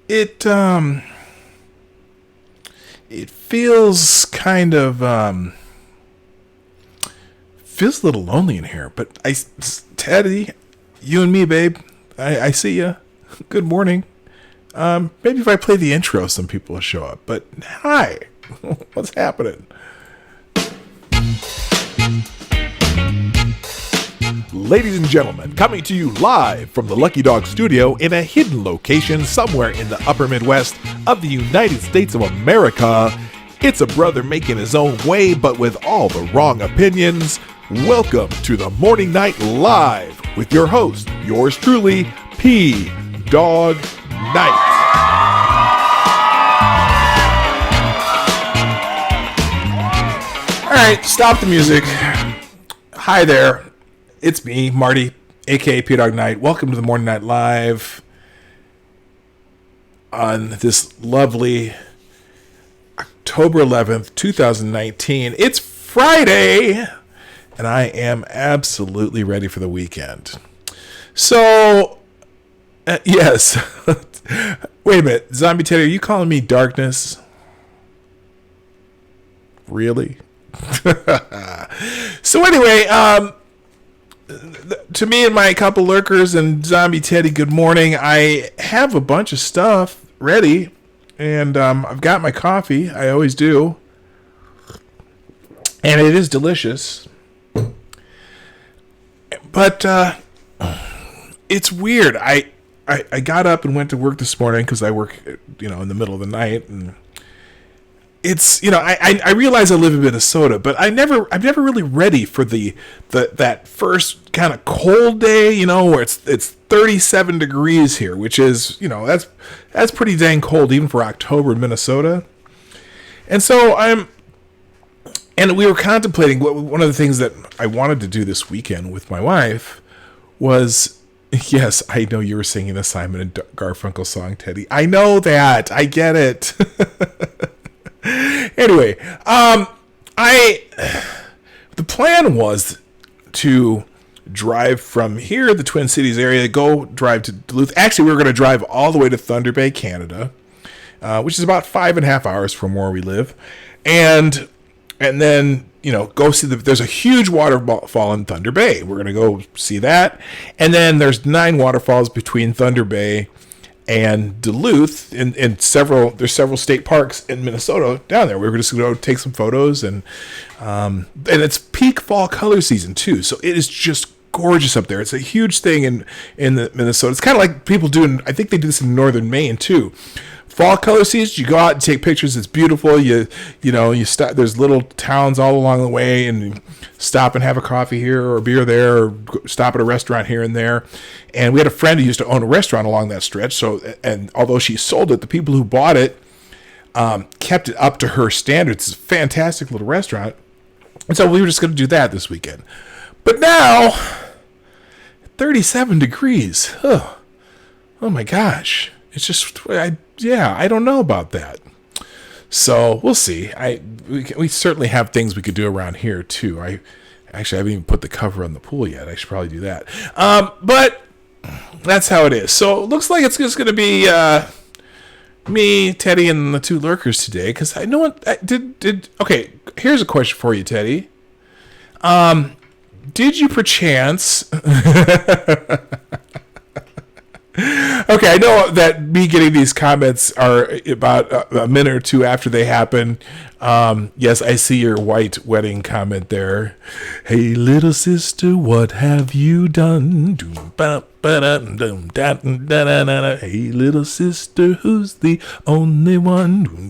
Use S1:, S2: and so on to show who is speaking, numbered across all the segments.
S1: It it feels kind of feels a little lonely in here. But Teddy, you and me, babe. I see you. Good morning. Maybe if I play the intro, some people will show up. But hi, what's happening? Ladies and gentlemen, coming to you live from the Lucky Dog Studio in a hidden location somewhere in the upper Midwest of the United States of America, it's a brother making his own way, but with all the wrong opinions. Welcome to the Morning Night Live with your host, yours truly, P. Dog Night. All right, stop the music. Hi there. It's me, Marty, aka P Dog Night. Welcome to the Morning Night Live on this lovely October 11th, 2019. It's Friday, and I am absolutely ready for the weekend. So, yes. Wait a minute. Zombie Teddy, are you calling me darkness? Really? So anyway, to me and my couple lurkers and Zombie Teddy, good morning. I have a bunch of stuff ready, and I've got my coffee. I always do, and it is delicious. But it's weird. I got up and went to work this morning because I work, in the middle of the night, and it's, I realize I live in Minnesota, but I'm never really ready for that first kind of cold day, where it's 37 degrees here, which is, that's pretty dang cold even for October in Minnesota. And so and we were contemplating one of the things that I wanted to do this weekend with my wife was, yes, I know you were singing a Simon and Garfunkel song, Teddy. I know that. I get it. Anyway, the plan was to drive from here, the Twin Cities area, go drive to Duluth. Actually, we were going to drive all the way to Thunder Bay, Canada, which is about 5.5 hours from where we live, and then go see there's a huge waterfall in Thunder Bay. We're going to go see that, and then there's 9 waterfalls between Thunder Bay and Duluth, there's several state parks in Minnesota down there. We were just going to go take some photos, and it's peak fall color season too, so it is just gorgeous up there. It's a huge thing in the Minnesota. It's kind of like people do I think they do this in northern Maine too. Fall color season, you go out and take pictures. It's beautiful. You stop. There's little towns all along the way, and you stop and have a coffee here or a beer there, or stop at a restaurant here and there. And we had a friend who used to own a restaurant along that stretch. So, and although she sold it, the people who bought it kept it up to her standards. It's a fantastic little restaurant, and so we were just going to do that this weekend. But now, 37 degrees. Oh my gosh! It's just I don't know about that. So we'll see. We certainly have things we could do around here too. I haven't even put the cover on the pool yet. I should probably do that. But that's how it is. So it looks like it's just going to be me, Teddy, and the 2 lurkers today. Because I know what I did. Okay, here's a question for you, Teddy. Did you perchance? Okay, I know that me getting these comments are about a minute or two after they happen. Yes, I see your white wedding comment there. Hey, little sister, what have you done? Hey, little sister, who's the only one?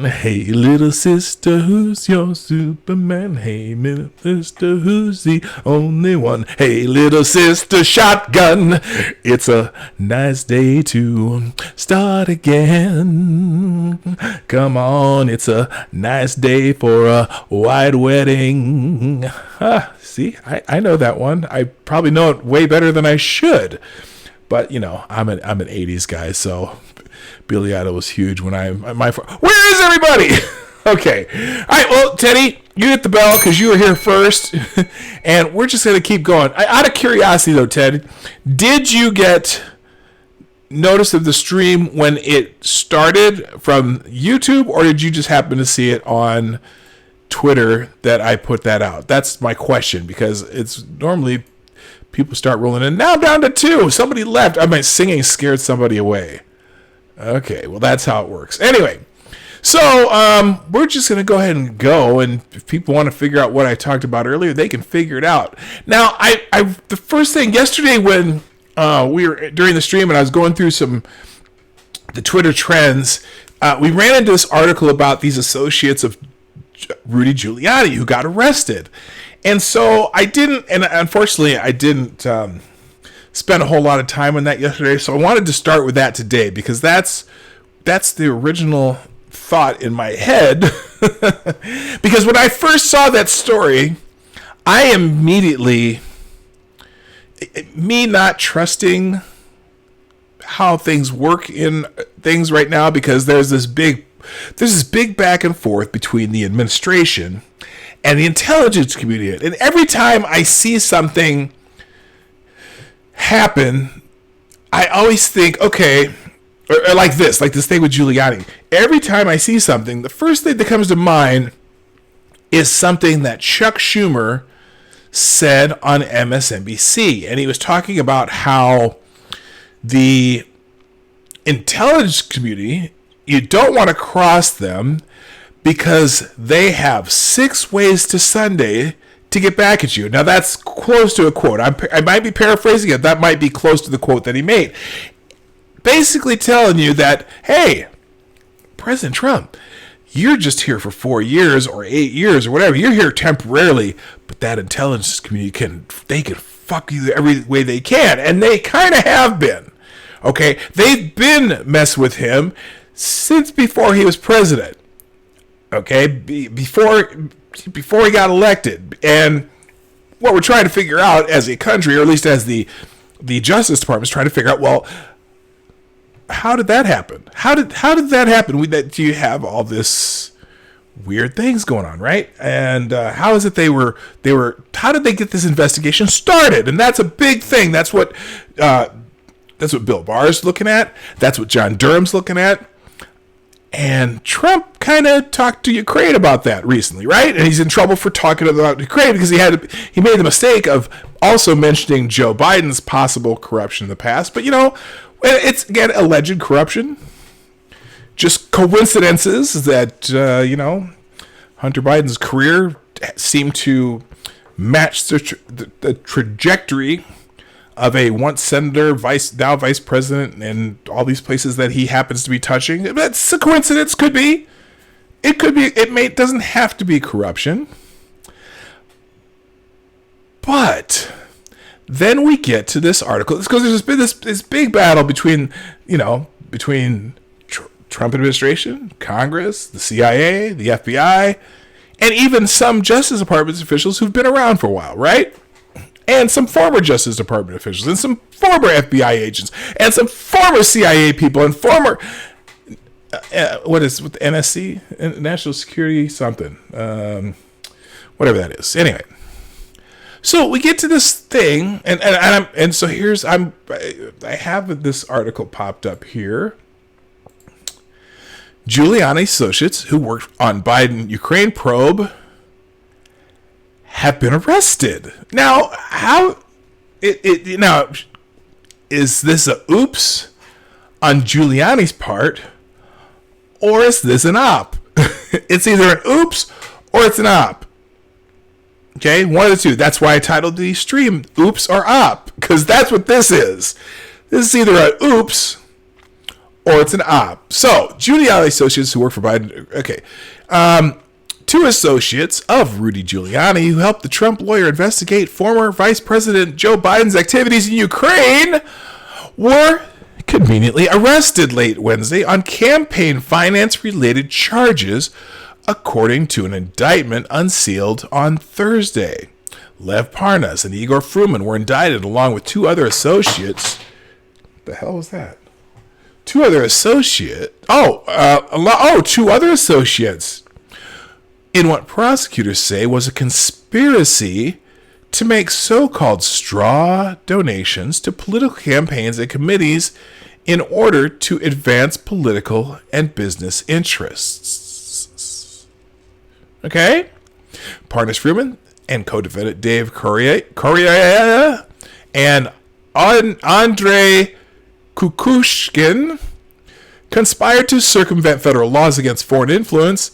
S1: Hey, little sister, who's your Superman? Hey, little sister, who's the only one? Hey, little sister, shotgun. It's a nice day to start again. Come on, it's a nice day for a white wedding. See, I know that one. I probably know it way better than I should. But, I'm an 80s guy, so Billy Idol was huge when where is everybody? Okay. All right, well, Teddy, you hit the bell because you were here first. And we're just going to keep going. Out of curiosity, though, Ted, did you get notice of the stream when it started from YouTube, or did you just happen to see it on Twitter that I put that out? That's my question, because it's normally people start rolling in. Now down to 2. Somebody left. I mean, singing scared somebody away. Okay, well, that's how it works. Anyway, so we're just going to go ahead and go. And if people want to figure out what I talked about earlier, they can figure it out. Now, the first thing yesterday when we were during the stream and I was going through the Twitter trends, we ran into this article about these associates of Rudy Giuliani who got arrested. And so unfortunately I didn't spend a whole lot of time on that yesterday. So I wanted to start with that today, because that's the original thought in my head. Because when I first saw that story, I immediately, me not trusting how things work in things right now, because there's this big back and forth between the administration and the intelligence community. And every time I see something happen, I always think, okay, or like this thing with Giuliani. Every time I see something, the first thing that comes to mind is something that Chuck Schumer said on MSNBC. And he was talking about how the intelligence community, you don't want to cross them because they have 6 ways to Sunday to get back at you. Now, that's close to a quote. I might be paraphrasing it. That might be close to the quote that he made. Basically telling you that, hey, President Trump, you're just here for 4 years or 8 years or whatever. You're here temporarily, but that intelligence community can fuck you every way they can. And they kind of have been. Okay? They've been messing with him since before he was president. Okay? Before he got elected. And what we're trying to figure out as a country, or at least as the Justice Department is trying to figure out, well, how did that happen? How did that happen? Do you have all this weird things going on, right? And how is it how did they get this investigation started? And that's a big thing. That's what Bill Barr's looking at. That's what John Durham's looking at. And Trump kind of talked to Ukraine about that recently, right? And he's in trouble for talking about Ukraine because he made the mistake of also mentioning Joe Biden's possible corruption in the past. But, it's, again, alleged corruption. Just coincidences that, Hunter Biden's career seemed to match the trajectory of a once senator, now vice president, and all these places that he happens to be touching. That's a coincidence. Could be. It could be. It doesn't have to be corruption. But then we get to this article. It's because there's been this big battle between Trump administration, Congress, the CIA, the FBI, and even some Justice Department officials who've been around for a while, right? And some former Justice Department officials, and some former FBI agents, and some former CIA people, and former with NSC, National Security something, whatever that is. Anyway, so we get to this thing, and so I have this article popped up here. Giuliani associates who worked on Biden Ukraine probe have been arrested. Now, is this a oops on Giuliani's part, or is this an op? It's either an oops or it's an op. Okay, one of the two. That's why I titled the stream "Oops or Op," because that's what this is. This is either an oops or it's an op. So, Giuliani associates who work for Biden. Okay. 2 associates of Rudy Giuliani who helped the Trump lawyer investigate former Vice President Joe Biden's activities in Ukraine were conveniently arrested late Wednesday on campaign finance-related charges, according to an indictment unsealed on Thursday. Lev Parnas and Igor Fruman were indicted along with 2 other associates. What the hell was that? 2 other associates. 2 other associates in what prosecutors say was a conspiracy to make so-called straw donations to political campaigns and committees in order to advance political and business interests. Okay? Parnas-Fruman and co-defendant Dave Correa and Andrei Kukushkin conspired to circumvent federal laws against foreign influence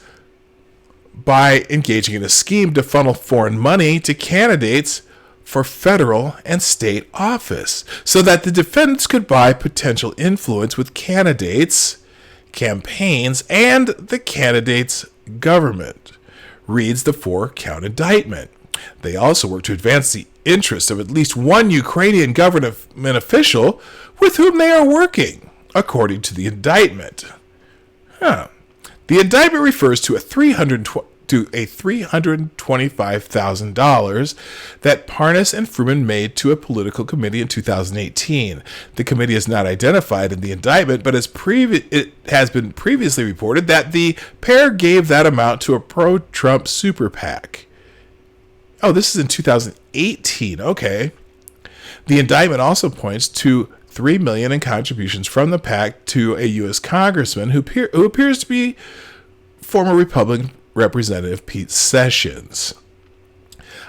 S1: by engaging in a scheme to funnel foreign money to candidates for federal and state office so that the defendants could buy potential influence with candidates, campaigns, and the candidates' government, reads the 4-count indictment. They also worked to advance the interests of at least one Ukrainian government official with whom they are working, according to the indictment. The indictment refers to $325,000 that Parnas and Fruman made to a political committee in 2018. The committee is not identified in the indictment, but it has been previously reported that the pair gave that amount to a pro-Trump super PAC. Oh, this is in 2018. Okay. The indictment also points to $3 million in contributions from the PAC to a U.S. congressman who appears to be former Republican Representative Pete Sessions.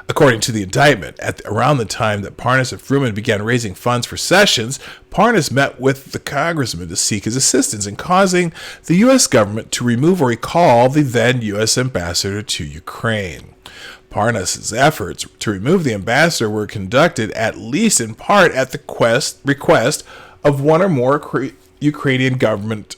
S1: According to the indictment, around the time that Parnas and Fruman began raising funds for Sessions, Parnas met with the congressman to seek his assistance in causing the U.S. government to remove or recall the then U.S. ambassador to Ukraine. Parnas' efforts to remove the ambassador were conducted, at least in part, at the request of one or more Ukrainian government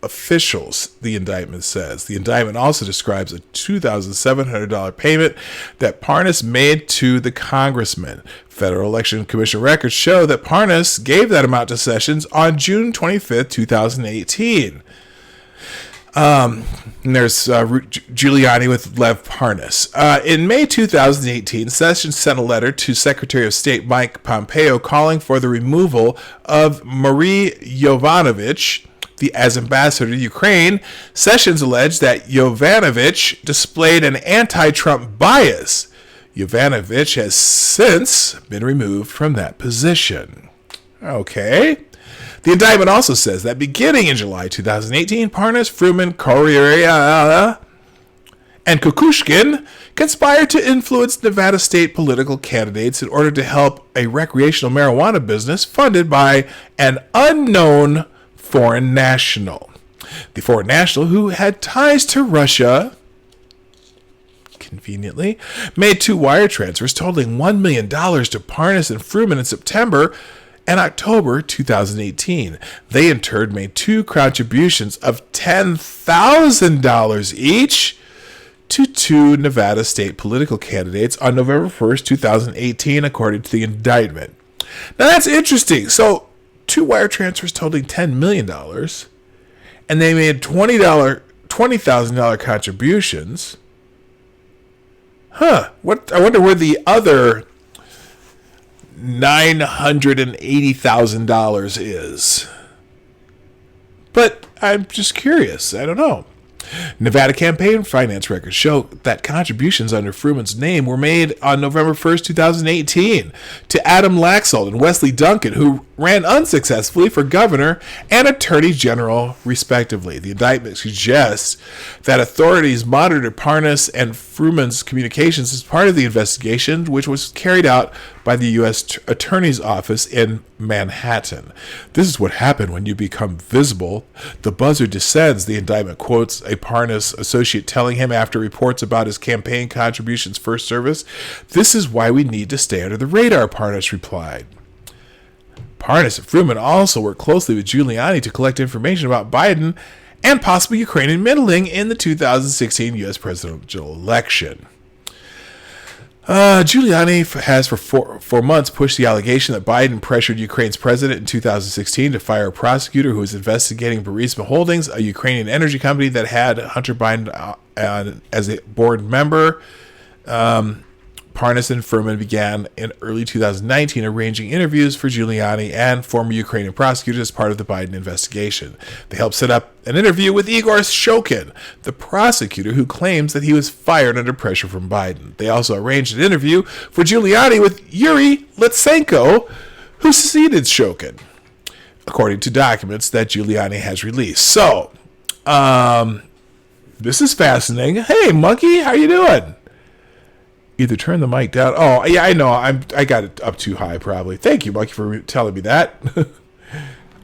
S1: officials, the indictment says. The indictment also describes a $2,700 payment that Parnas made to the congressman. Federal Election Commission records show that Parnas gave that amount to Sessions on June 25th, 2018. And there's Giuliani with Lev Parnas. In May 2018, Sessions sent a letter to Secretary of State Mike Pompeo calling for the removal of Marie Yovanovitch as ambassador to Ukraine. Sessions alleged that Yovanovitch displayed an anti-Trump bias. Yovanovitch has since been removed from that position. Okay. The indictment also says that beginning in July 2018, Parnas, Fruman, Correa, and Kukushkin conspired to influence Nevada state political candidates in order to help a recreational marijuana business funded by an unknown foreign national. The foreign national, who had ties to Russia, conveniently, made 2 wire transfers totaling $1 million to Parnas and Fruman in September and October 2018. They in turn made 2 contributions of $10,000 each to 2 Nevada state political candidates on November 1st, 2018, according to the indictment. Now that's interesting. So 2 wire transfers totaling $10 million, and they made $20,000 contributions. I wonder where the other $980,000 is. But I'm just curious. I don't know. Nevada campaign finance records show that contributions under Fruman's name were made on November 1st, 2018 to Adam Laxalt and Wesley Duncan, who ran unsuccessfully for governor and attorney general, respectively. The indictment suggests that authorities monitored Parnas and Fruman's communications as part of the investigation, which was carried out by the U.S. Attorney's Office in Manhattan. This is what happened when you become visible. The buzzer descends, the indictment quotes a Parnas associate telling him after reports about his campaign contributions first service. "This is why we need to stay under the radar," Parnas replied. Parnas and Fruman also worked closely with Giuliani to collect information about Biden and possible Ukrainian meddling in the 2016 U.S. presidential election. Giuliani has for four months pushed the allegation that Biden pressured Ukraine's president in 2016 to fire a prosecutor who was investigating Burisma Holdings, a Ukrainian energy company that had Hunter Biden as a board member. Parnas and Fruman began in early 2019 arranging interviews for Giuliani and former Ukrainian prosecutors as part of the Biden investigation. They helped set up an interview with Igor Shokin, the prosecutor who claims that he was fired under pressure from Biden. They also arranged an interview for Giuliani with Yuri Litsenko, who succeeded Shokin. according to documents that Giuliani has released. So, this is fascinating. Hey, Monkey, how you doing? Either turn the mic down. Oh, yeah, I know. I got it up too high, probably. Thank you, Monkey, for telling me that.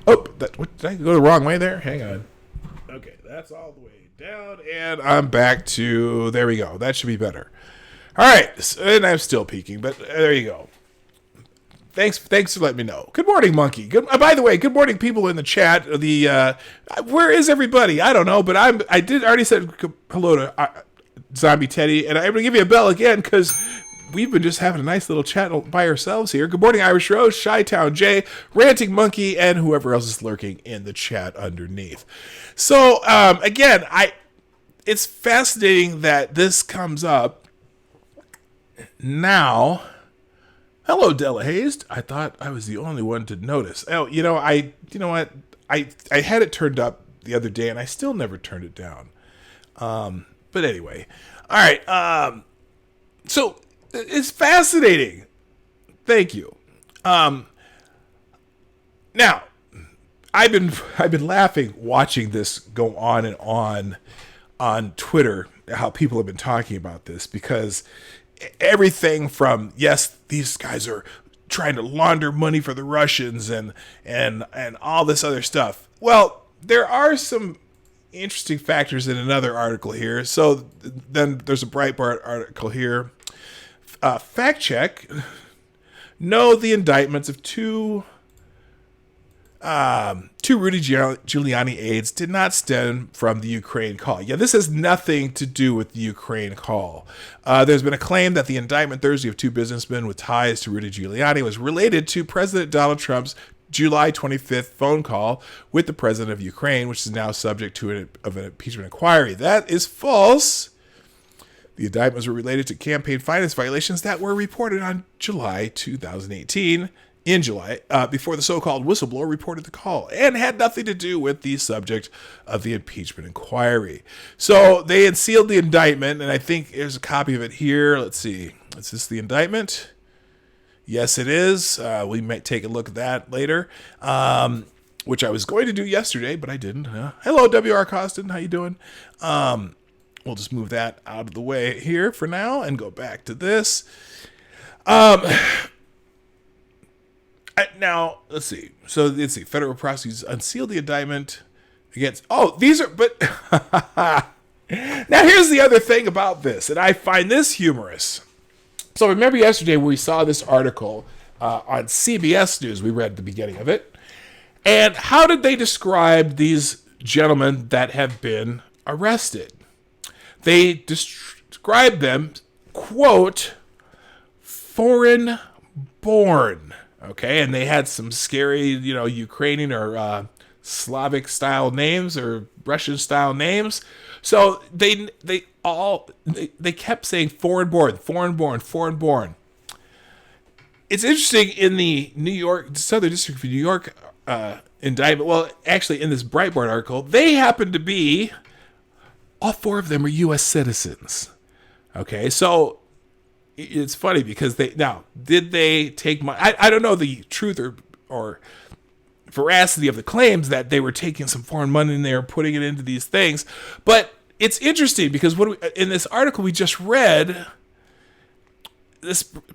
S1: What, did I go the wrong way there? Hang on. Okay, that's all the way down, and I'm back to, there we go. That should be better. All right, and I'm still peeking, but there you go. Thanks for letting me know. Good morning, Monkey. By the way, good morning, people in the chat. Where is everybody? I don't know, but I did already said hello to Zombie Teddy, and I'm going to give you a bell again because we've been just having a nice little chat by ourselves here. Good morning, Irish Rose, Chi-Town Jay, Ranting Monkey, and whoever else is lurking in the chat underneath. So, again, it's fascinating that this comes up now. Hello, Della Hayes. I thought I was the only one to notice. Oh, you know what? I had it turned up the other day, and I still never turned it down. But anyway, all right. So it's fascinating. Thank you. Now I've been laughing watching this go on and on Twitter, how people have been talking about this, because everything from, yes, these guys are trying to launder money for the Russians and all this other stuff. Well, there are some interesting factors in another article here. So then there's a Breitbart article here. Fact check. No, the indictments of two Rudy Giuliani aides did not stem from the Ukraine call. Yeah, this has nothing to do with the Ukraine call. There's been a claim that the indictment Thursday of two businessmen with ties to Rudy Giuliani was related to President Donald Trump's July 25th phone call with the president of Ukraine, which is now subject to an impeachment inquiry. That is false. The indictments were related to campaign finance violations that were reported on July 2018. In July, before the so-called whistleblower reported the call, and had nothing to do with the subject of the impeachment inquiry. So they had sealed the indictment, and I think there's a copy of it here. Let's see. Is this the indictment? Yes, it is. We might take a look at that later, which I was going to do yesterday, but I didn't. Hello, W.R. Costin. How you doing? We'll just move that out of the way here for now and go back to this. Now, let's see. So, let's see. Federal prosecutors unsealed the indictment against... Oh, these are... But... Now, here's the other thing about this, and I find this humorous. So, remember yesterday we saw this article on CBS News. We read the beginning of it. And how did they describe these gentlemen that have been arrested? They described them, quote, foreign-born. Okay, and they had some scary, Ukrainian or Slavic style names or Russian style names. So they kept saying foreign born. It's interesting in the Southern District of New York indictment. Well, actually, in this Breitbart article, they happen to be, all four of them are U.S. citizens. Okay, so it's funny because did they take money? I don't know the truth or veracity of the claims that they were taking some foreign money and they were putting it into these things. But it's interesting because in this article we just read,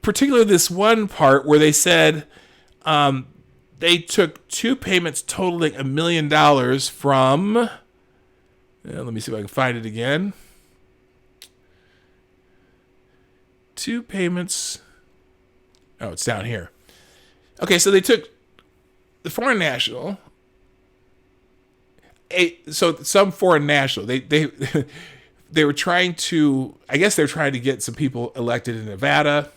S1: particularly this one part where they said they took two payments totaling $1 million from, let me see if I can find it again. Two payments. Oh, it's down here. Okay, so they took the foreign national. Some foreign national. They were trying to. I guess they're trying to get some people elected in Nevada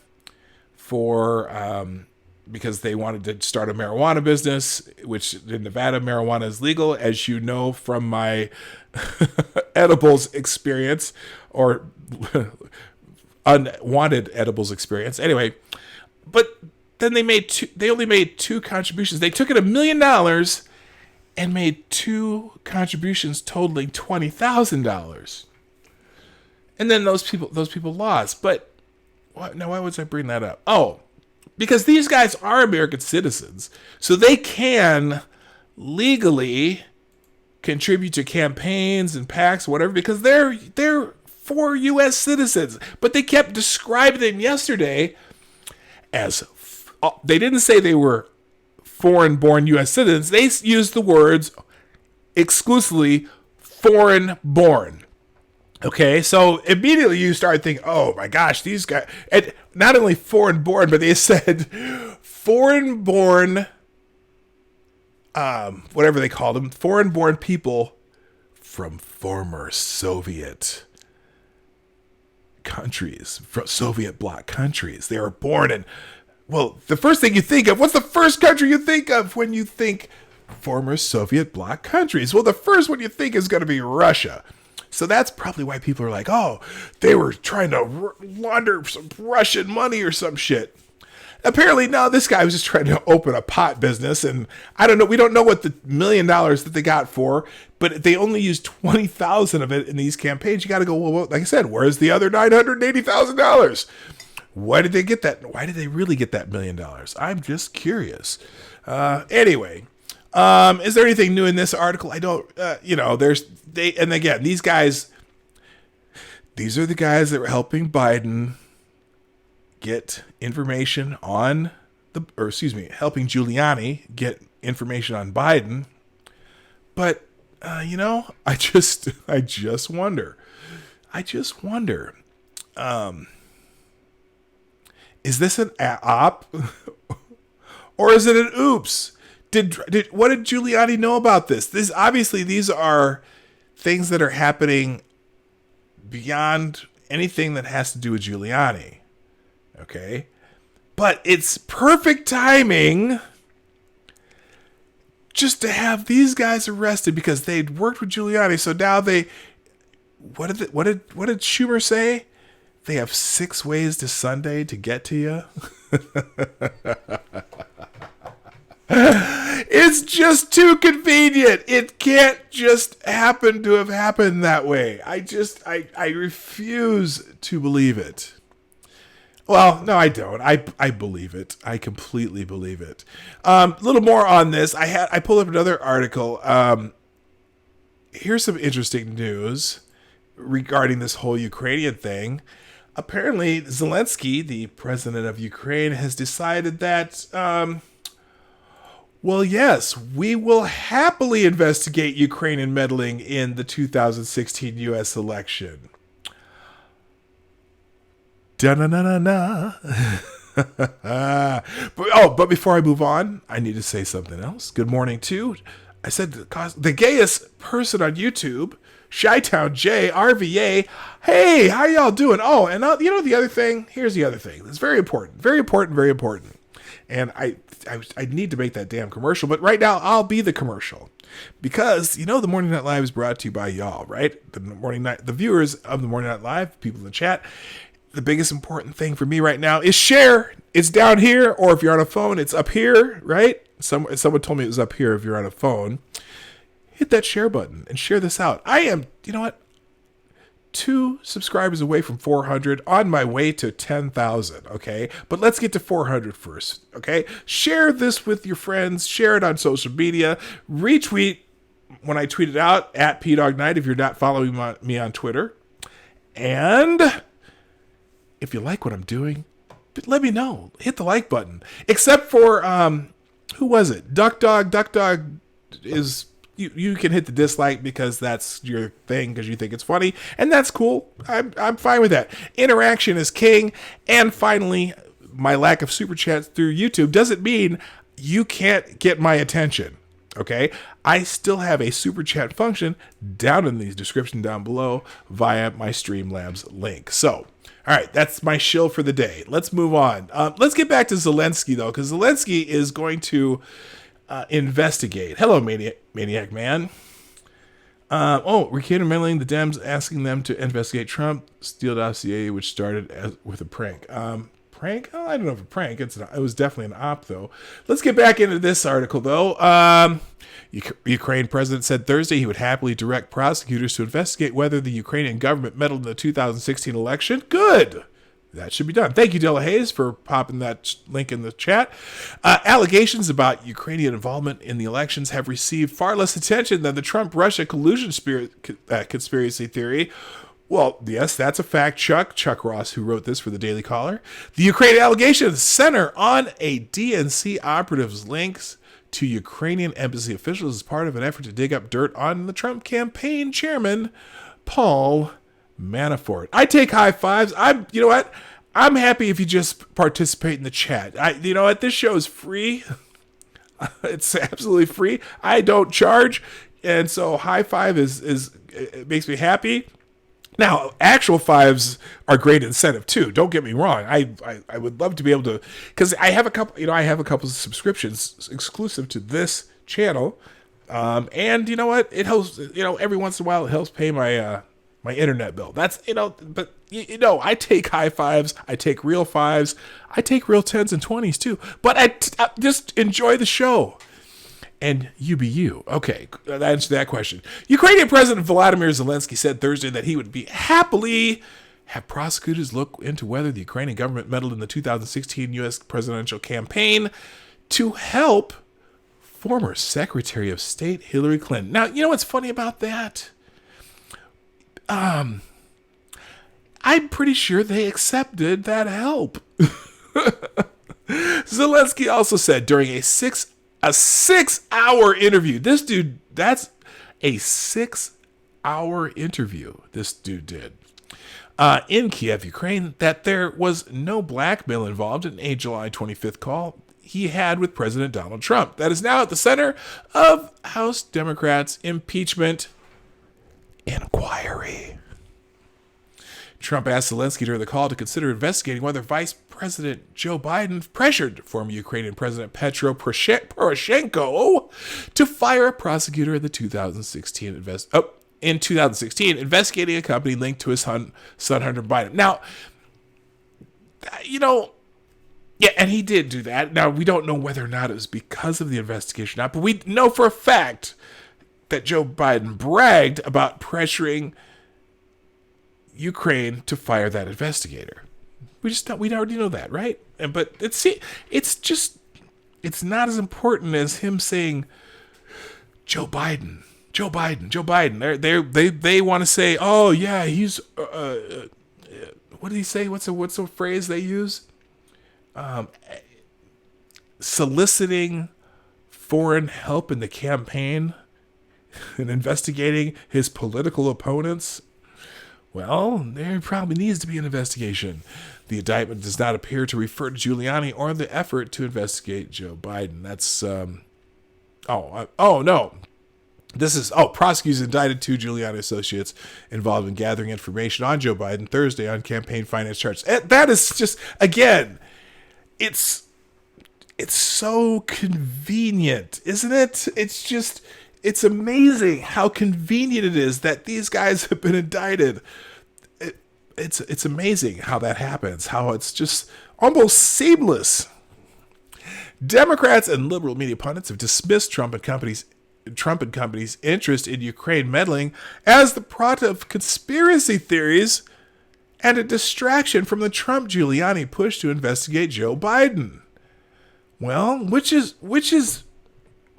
S1: because they wanted to start a marijuana business, which in Nevada marijuana is legal, as you know from my edibles experience or unwanted edibles experience. Anyway, but then they only made two contributions. They took it $1 million and made two contributions totaling $20,000. And then those people lost. But why was I bring that up? Oh, because these guys are American citizens, so they can legally contribute to campaigns and PACs, whatever, because they're for U.S. citizens. But they kept describing them yesterday as, they didn't say they were foreign-born U.S. citizens. They used the words exclusively foreign-born. Okay, so immediately you start thinking, oh my gosh, these guys, and not only foreign-born, but they said foreign-born, whatever they called them, foreign-born people from former Soviet countries, from Soviet bloc countries. They were born in, well, the first thing you think of, what's the first country you think of when you think former Soviet bloc countries? Well, the first one you think is going to be Russia. So that's probably why people are like, oh, they were trying to launder some Russian money or some shit. Apparently, no, this guy was just trying to open a pot business. And I don't know. We don't know what the $1 million that they got for, but they only used $20,000 of it in these campaigns. You got to go, well, like I said, where's the other $980,000? Why did they get that? Why did they really get that $1 million? I'm just curious. Anyway. Is there anything new in this article? I don't, and again, these guys, these are the guys that were helping Biden get information on helping Giuliani get information on Biden. But, I just wonder, is this an op or is it an oops? What did Giuliani know about this? These are things that are happening beyond anything that has to do with Giuliani. Okay? But it's perfect timing just to have these guys arrested because they'd worked with Giuliani. So now what did Schumer say? They have 6 ways to Sunday to get to you. It's just too convenient. It can't just happen to have happened that way. I refuse to believe it. Well, no, I don't. I believe it. I completely believe it. A little more on this. I pulled up another article. Here's some interesting news regarding this whole Ukrainian thing. Apparently, Zelensky, the president of Ukraine, has decided that, well, yes, we will happily investigate Ukrainian meddling in the 2016 U.S. election. Da-na-na-na-na. But before I move on, I need to say something else. Good morning, too. I said the gayest person on YouTube, Chi-Town J, RVA. Hey, how y'all doing? Oh, and the other thing? Here's the other thing. It's very important. Very important, very important. And I need to make that damn commercial, but right now I'll be the commercial. Because, the Morning Night Live is brought to you by y'all, right? The viewers of the Morning Night Live, people in the chat. The biggest important thing for me right now is share. It's down here, or if you're on a phone, it's up here, right? Someone told me it was up here if you're on a phone. Hit that share button and share this out. I am, 2 subscribers away from 400, on my way to 10,000, okay? But let's get to 400 first, okay? Share this with your friends. Share it on social media. Retweet when I tweet it out, at PDogNight, if you're not following me on Twitter. And if you like what I'm doing, let me know. Hit the like button. Except for, who was it? Duck Dog is... You can hit the dislike because that's your thing because you think it's funny, and that's cool. I'm fine with that. Interaction is king. And finally, my lack of super chats through YouTube doesn't mean you can't get my attention. Okay? I still have a super chat function down in the description down below via my Streamlabs link. So, all right, that's my shill for the day. Let's move on. Let's get back to Zelensky, though, because Zelensky is going to investigate. Hello, Maniac Man. Rekindling the Dems, asking them to investigate Trump steal dossier, which started with a prank. Prank? Oh, I don't know if a prank. It was definitely an op, though. Let's get back into this article, though. Ukraine president said Thursday he would happily direct prosecutors to investigate whether the Ukrainian government meddled in the 2016 election. Good. That should be done. Thank you, Della Hayes, for popping that link in the chat. Allegations about Ukrainian involvement in the elections have received far less attention than the Trump-Russia collusion conspiracy theory. Well, yes, that's a fact, Chuck. Chuck Ross, who wrote this for the Daily Caller. The Ukrainian allegations center on a DNC operative's links to Ukrainian embassy officials as part of an effort to dig up dirt on the Trump campaign chairman, Paul Manafort. I take high fives. You know what? I'm happy if you just participate in the chat. You know what? This show is free. It's absolutely free. I don't charge, and so high five it makes me happy. Now, actual fives are great incentive too. Don't get me wrong. I would love to be able to, because I have a couple. I have a couple of subscriptions exclusive to this channel, and you know what? It helps. Every once in a while, it helps pay my internet bill. That's, but I take high fives. I take real fives. I take real 10s and 20s too. But I just enjoy the show. And you be you. Okay, that answered that question. Ukrainian President Volodymyr Zelensky said Thursday that he would be happily have prosecutors look into whether the Ukrainian government meddled in the 2016 U.S. presidential campaign to help former Secretary of State Hillary Clinton. Now, you know what's funny about that? I'm pretty sure they accepted that help. Zelensky also said during a 6-hour interview. This dude, that's a 6-hour interview this dude did in Kiev, Ukraine, that there was no blackmail involved in a July 25th call he had with President Donald Trump. That is now at the center of House Democrats' impeachment inquiry. Trump asked Zelensky during the call to consider investigating whether Vice President Joe Biden pressured former Ukrainian President Petro Poroshenko to fire a prosecutor in the 2016 investigating a company linked to his son Hunter Biden. Now, yeah, and he did do that. Now, we don't know whether or not it was because of the investigation or not, but we know for a fact that Joe Biden bragged about pressuring Ukraine to fire that investigator. We already know that, right? But it's not as important as him saying Joe Biden. They want to say, oh yeah, he's what did he say? What's the phrase they use? Soliciting foreign help in the campaign and investigating his political opponents. Well, there probably needs to be an investigation. The indictment does not appear to refer to Giuliani or the effort to investigate Joe Biden. That's, no. This is, prosecutors indicted 2 Giuliani associates involved in gathering information on Joe Biden Thursday on campaign finance charges. That is just, again, it's so convenient, isn't it? It's amazing how convenient it is that these guys have been indicted. It's amazing how that happens, how it's just almost seamless. Democrats and liberal media pundits have dismissed Trump and company's interest in Ukraine meddling as the product of conspiracy theories and a distraction from the Trump-Giuliani push to investigate Joe Biden. Well, which is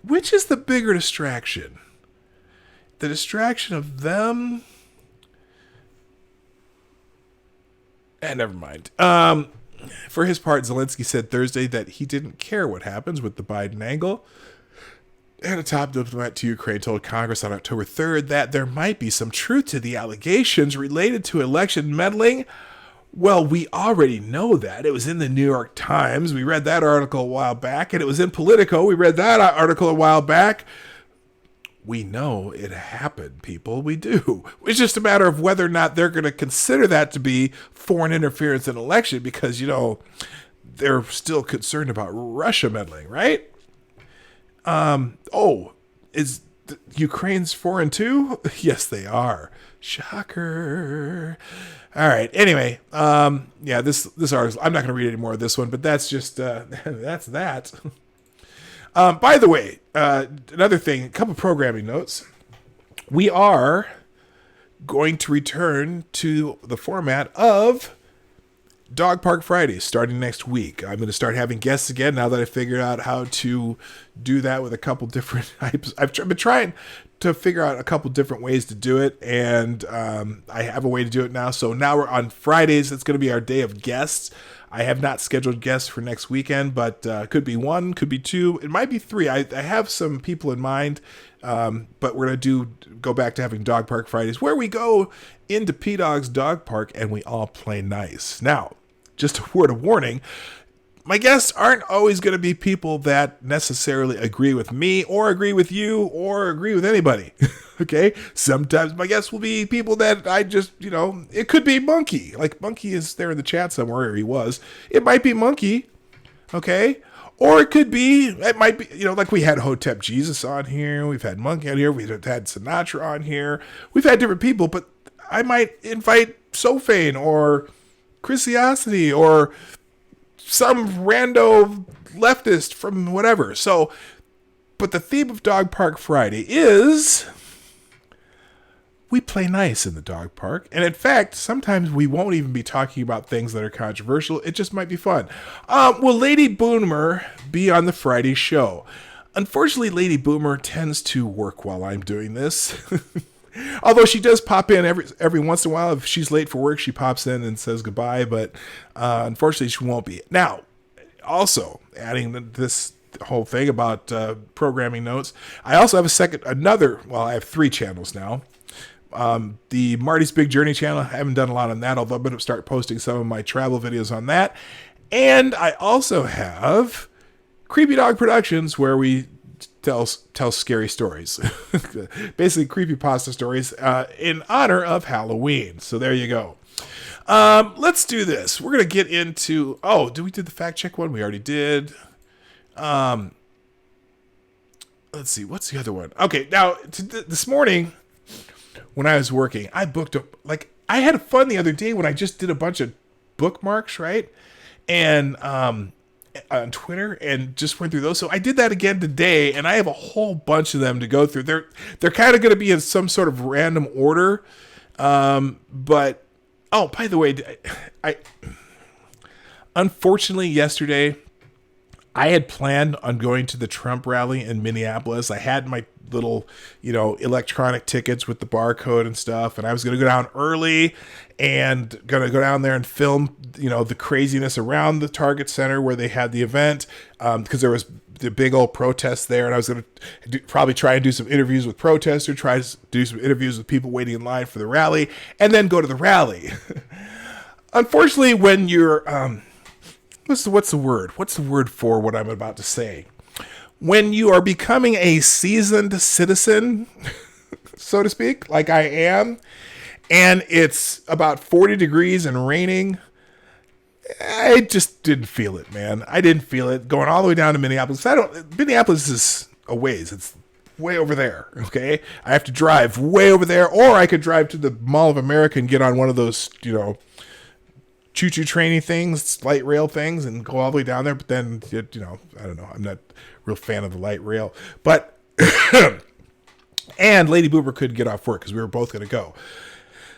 S1: the bigger distraction? The distraction of them? Never mind. For his part, Zelensky said Thursday that he didn't care what happens with the Biden angle. And a top diplomat to Ukraine told Congress on October 3rd that there might be some truth to the allegations related to election meddling. Well, we already know that. It was in the New York Times. We read that article a while back. And it was in Politico. We read that article a while back. We know it happened, people. We do. It's just a matter of whether or not they're going to consider that to be foreign interference in an election because, they're still concerned about Russia meddling, right? Is Ukraine's foreign too? Yes, they are. Shocker. All right. Anyway, this article, I'm not going to read any more of this one, but that's just, that's that. By the way, another thing, a couple programming notes. We are going to return to the format of Dog Park Fridays starting next week. I'm going to start having guests again now that I figured out how to do that with a couple different types. I've been trying to figure out a couple different ways to do it, and I have a way to do it now. So now we're on Fridays. It's going to be our day of guests. I have not scheduled guests for next weekend, but could be one, could be two. It might be three. I have some people in mind, but we're going to go back to having Dog Park Fridays, where we go into P-Dog's dog park and we all play nice. Now, just a word of warning, my guests aren't always going to be people that necessarily agree with me or agree with you or agree with anybody. Okay? Sometimes my guests will be people that I just, it could be Monkey. Like Monkey is there in the chat somewhere, or he was. It might be Monkey. Okay? Or it might be, like we had Hotep Jesus on here. We've had Monkey on here. We've had Sinatra on here. We've had different people, but I might invite Sophane or Chrisiosity or some rando leftist from whatever. So, but the theme of Dog Park Friday is we play nice in the dog park. And in fact, sometimes we won't even be talking about things that are controversial. It just might be fun. Will Lady Boomer be on the Friday show? Unfortunately, Lady Boomer tends to work while I'm doing this. Although she does pop in every once in a while. If she's late for work, she pops in and says goodbye. But unfortunately, she won't be. Now, also adding this whole thing about programming notes, I also have I have 3 channels now. The Marty's Big Journey channel, I haven't done a lot on that, although I'm going to start posting some of my travel videos on that. And I also have Creepy Dog Productions, where we tell scary stories. Basically creepypasta stories in honor of Halloween. So there you go. Let's do this. We're going to get into... Oh, did we do the fact check one? We already did. Let's see. What's the other one? Okay, now, this morning, when I was working, I booked I had fun the other day when I just did a bunch of bookmarks, right? And... on Twitter, and just went through those. So I did that again today, and I have a whole bunch of them to go through. They're kind of going to be in some sort of random order. But by the way, I unfortunately yesterday I had planned on going to the Trump rally in Minneapolis. I had my little, electronic tickets with the barcode and stuff, and I was going to go down early and going to go down there and film, the craziness around the Target Center where they had the event, because there was the big old protest there, and I was going to probably try and do some interviews with protesters, try to do some interviews with people waiting in line for the rally, and then go to the rally. Unfortunately, when you're... What's the word? What's the word for what I'm about to say? When you are becoming a seasoned citizen, so to speak, like I am, and it's about 40 degrees and raining, I just didn't feel it, man. I didn't feel it going all the way down to Minneapolis. Minneapolis is a ways. It's way over there, okay? I have to drive way over there, or I could drive to the Mall of America and get on one of those, choo-choo trainy things, light rail things, and go all the way down there. But then, I don't know. I'm not a real fan of the light rail. But, and Lady Boomer couldn't get off work because we were both going to go.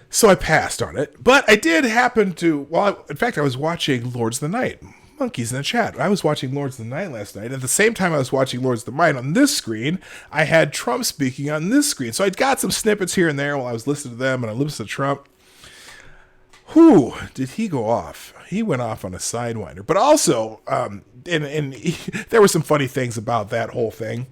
S1: So I passed on it. But I did happen to, in fact, I was watching Lords of the Night. Monkeys in the chat. I was watching Lords of the Night last night. At the same time I was watching Lords of the Night on this screen, I had Trump speaking on this screen. So I got some snippets here and there while I was listening to them, and I listened to Trump. Whew, did he go off? He went off on a sidewinder. But also, there were some funny things about that whole thing,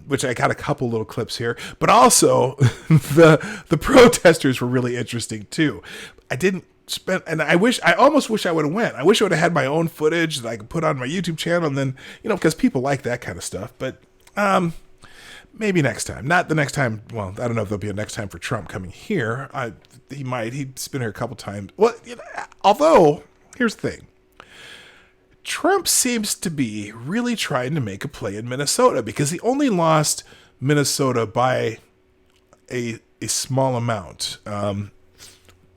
S1: which I got a couple little clips here. But also, the protesters were really interesting too. I didn't spend, and I almost wish I would have went. I wish I would have had my own footage that I could put on my YouTube channel, and then, because people like that kind of stuff. But maybe next time. Not the next time. Well, I don't know if there'll be a next time for Trump coming here. He might. He's been here a couple times. Well, although, here's the thing. Trump seems to be really trying to make a play in Minnesota, because he only lost Minnesota by a small amount. It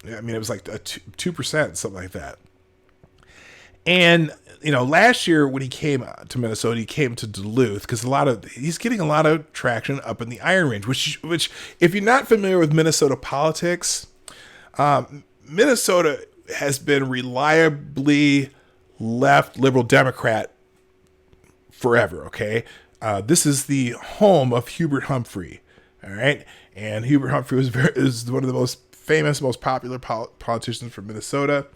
S1: was like a 2%, something like that. And, last year when he came to Minnesota, he came to Duluth because he's getting a lot of traction up in the Iron Range, which if you're not familiar with Minnesota politics, Minnesota has been reliably left liberal Democrat forever, okay? This is the home of Hubert Humphrey, all right? And Hubert Humphrey is one of the most famous, most popular politicians from Minnesota.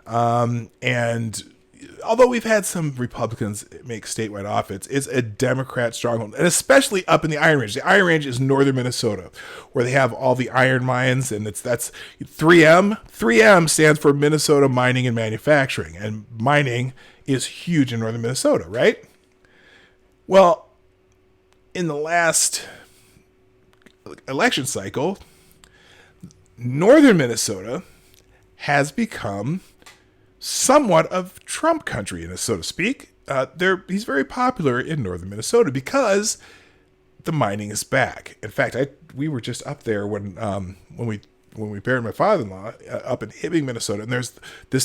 S1: And although we've had some Republicans make statewide office, it's a Democrat stronghold, and especially up in the Iron Range. The Iron Range is northern Minnesota, where they have all the iron mines, and that's 3M. 3M stands for Minnesota Mining and Manufacturing, and mining is huge in northern Minnesota, right? Well, in the last election cycle, northern Minnesota has become somewhat of Trump country, so to speak. He's very popular in northern Minnesota because the mining is back. In fact, we were just up there when we buried my father-in-law up in Hibbing, Minnesota, and there's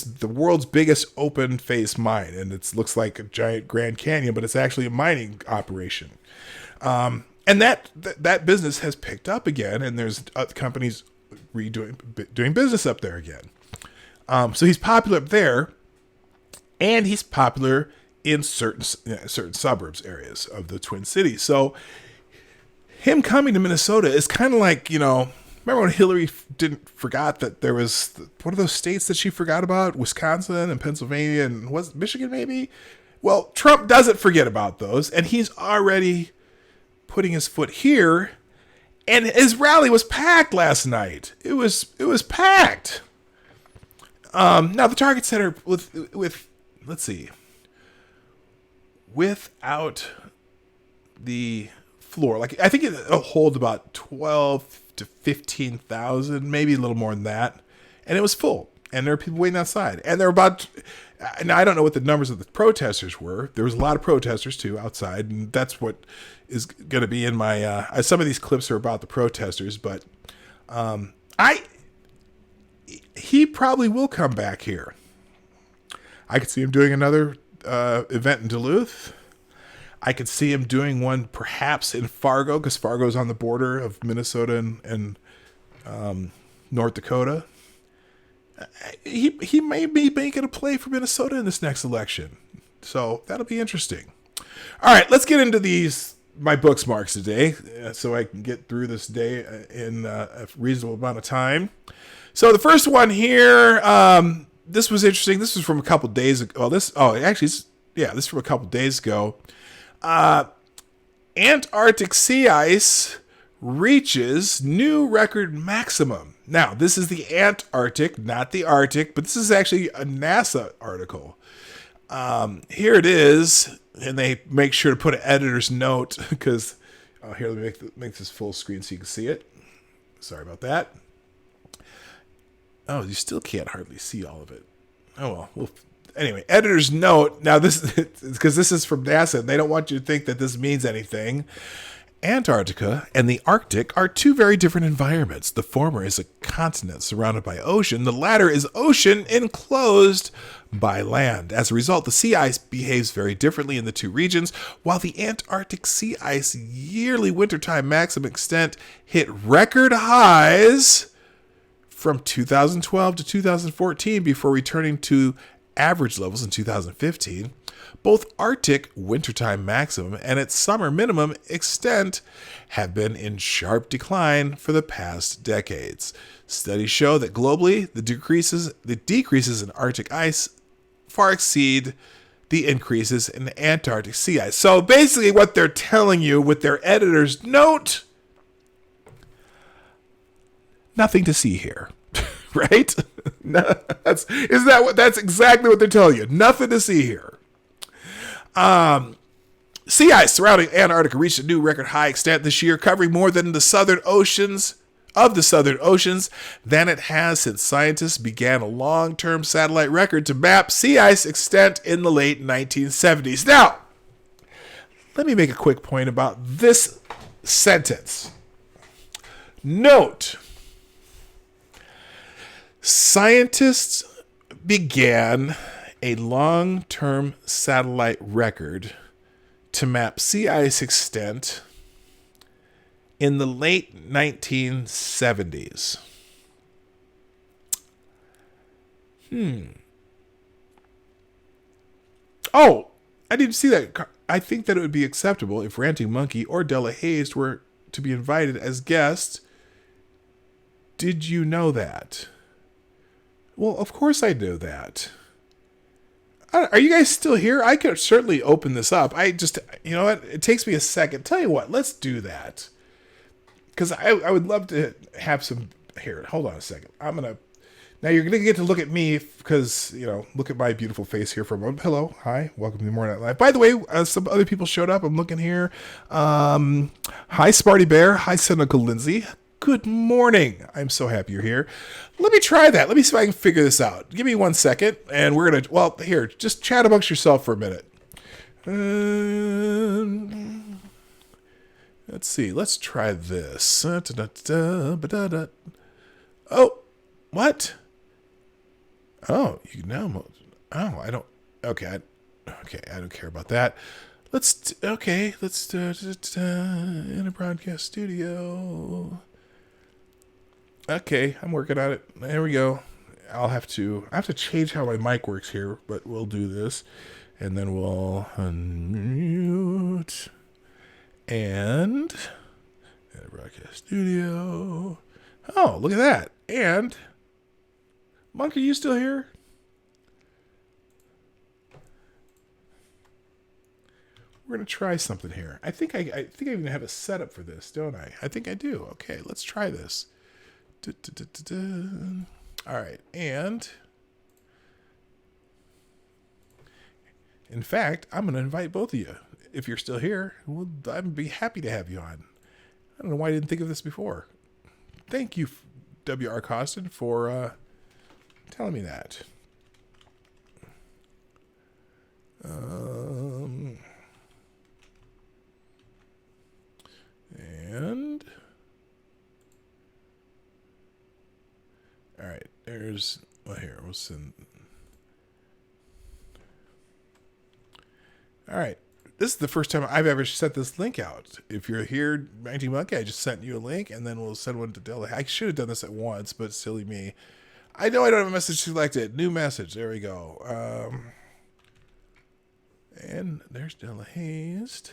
S1: the world's biggest open face mine, and it looks like a giant Grand Canyon, but it's actually a mining operation. And that business has picked up again, and there's companies doing business up there again. So he's popular up there, and he's popular in certain suburbs areas of the Twin Cities. So him coming to Minnesota is kind of like, remember when Hillary forgot that there was one of those states that she forgot about, Wisconsin and Pennsylvania and was Michigan maybe? Well, Trump doesn't forget about those, and he's already putting his foot here, and his rally was packed last night. It was packed. Now the Target Center with let's see, without the floor, like I think it'll hold about 12 to 15,000, maybe a little more than that, and it was full, and there were people waiting outside, and there were about. Now I don't know what the numbers of the protesters were. There was a lot of protesters too outside, and that's what is going to be in my. Some of these clips are about the protesters, but he probably will come back here. I could see him doing another event in Duluth. I could see him doing one perhaps in Fargo, because Fargo's on the border of Minnesota and North Dakota. He may be making a play for Minnesota in this next election. So that'll be interesting. All right, let's get into my books marks today, so I can get through this day in a reasonable amount of time. So the first one here, this was interesting. This was from a couple days ago. This is from a couple days ago. Antarctic sea ice reaches new record maximum. Now, this is the Antarctic, not the Arctic, but this is actually a NASA article. Here it is, and they make sure to put an editor's note because here, let me make this full screen so you can see it. Sorry about that. Oh, you still can't hardly see all of it. Oh, well, anyway, editor's note. Now, this is because this is from NASA, and they don't want you to think that this means anything. Antarctica and the Arctic are two very different environments. The former is a continent surrounded by ocean. The latter is ocean enclosed by land. As a result, the sea ice behaves very differently in the two regions. While the Antarctic sea ice yearly wintertime maximum extent hit record highs from 2012 to 2014 before returning to average levels in 2015, both Arctic wintertime maximum and its summer minimum extent have been in sharp decline for the past decades. Studies show that globally, the decreases in Arctic ice far exceed the increases in the Antarctic sea ice. So basically what they're telling you with their editor's note, nothing to see here. Right? That's exactly what they're telling you. Nothing to see here. Sea ice surrounding Antarctica reached a new record high extent this year, covering more than the southern oceans than it has since scientists began a long-term satellite record to map sea ice extent in the late 1970s. Now, let me make a quick point about this sentence. Note, scientists began a long-term satellite record to map sea ice extent in the late 1970s. Oh, I didn't see that. I think that it would be acceptable if Ranting Monkey or Della Hayes were to be invited as guests. Did you know that? Well, of course I know that. Are you guys still here? I could certainly open this up. I just, you know what? It takes me a second. Tell you what, let's do that. Because I would love to have some. Here, hold on a second. Now you're going to get to look at me because, look at my beautiful face here for a moment. Hello. Hi. Welcome to the Morning Night Live. By the way, some other people showed up. I'm looking here. Hi, Sparty Bear. Hi, Cynical Lindsay. Good morning. I'm so happy you're here. Let me try that. Let me see if I can figure this out. Give me 1 second, and we're going to, here, just chat amongst yourself for a minute. Let's see. Let's try this. Oh, what? Oh, you now. Oh, I don't. Okay, I don't care about that. Let's in a broadcast studio. Okay, I'm working on it. There we go. I have to change how my mic works here, but we'll do this, and then we'll unmute and in a broadcast studio. Oh, look at that! And Monk, are you still here? We're gonna try something here. I think I even have a setup for this, don't I? I think I do. Okay, let's try this. All right, and in fact, I'm gonna invite both of you. If you're still here, I'd be happy to have you on. I don't know why I didn't think of this before. Thank you, W.R. Costin, for telling me that. And all right, here we'll send. All right, this is the first time I've ever sent this link out. If you're here, 19 Monkey, I just sent you a link, and then we'll send one to Della. I should have done this at once, but silly me. I know I don't have a message selected. New message. There we go. And there's Della Hayes.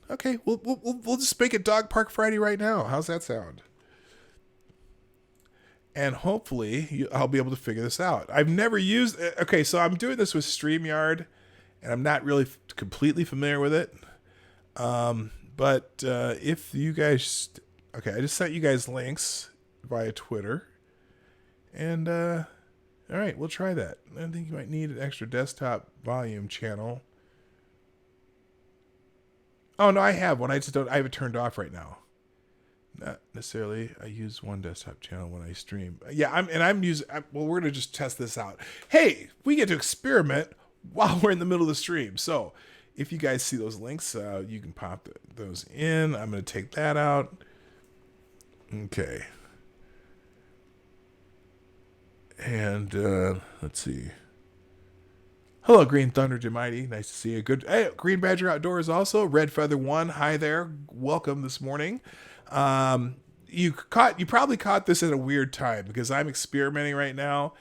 S1: Okay, we'll just make it Dog Park Friday right now. How's that sound? And hopefully I'll be able to figure this out. I've never used. Okay, so I'm doing this with StreamYard, and I'm not really completely familiar with it. But if you guys, okay, I just sent you guys links via Twitter, and all right, we'll try that. I think you might need an extra desktop volume channel. Oh no, I have one. I just don't. I have it turned off right now. Not necessarily. I use one desktop channel when I stream. Yeah, I'm using. Well, we're gonna just test this out. Hey, we get to experiment while we're in the middle of the stream. So, if you guys see those links, you can pop those in. I'm gonna take that out. Okay. And let's see. Hello, Green Thunder Jemighty. Nice to see you. Good. Hey, Green Badger Outdoors also. Red Feather 1. Hi there. Welcome this morning. You probably caught this at a weird time because I'm experimenting right now.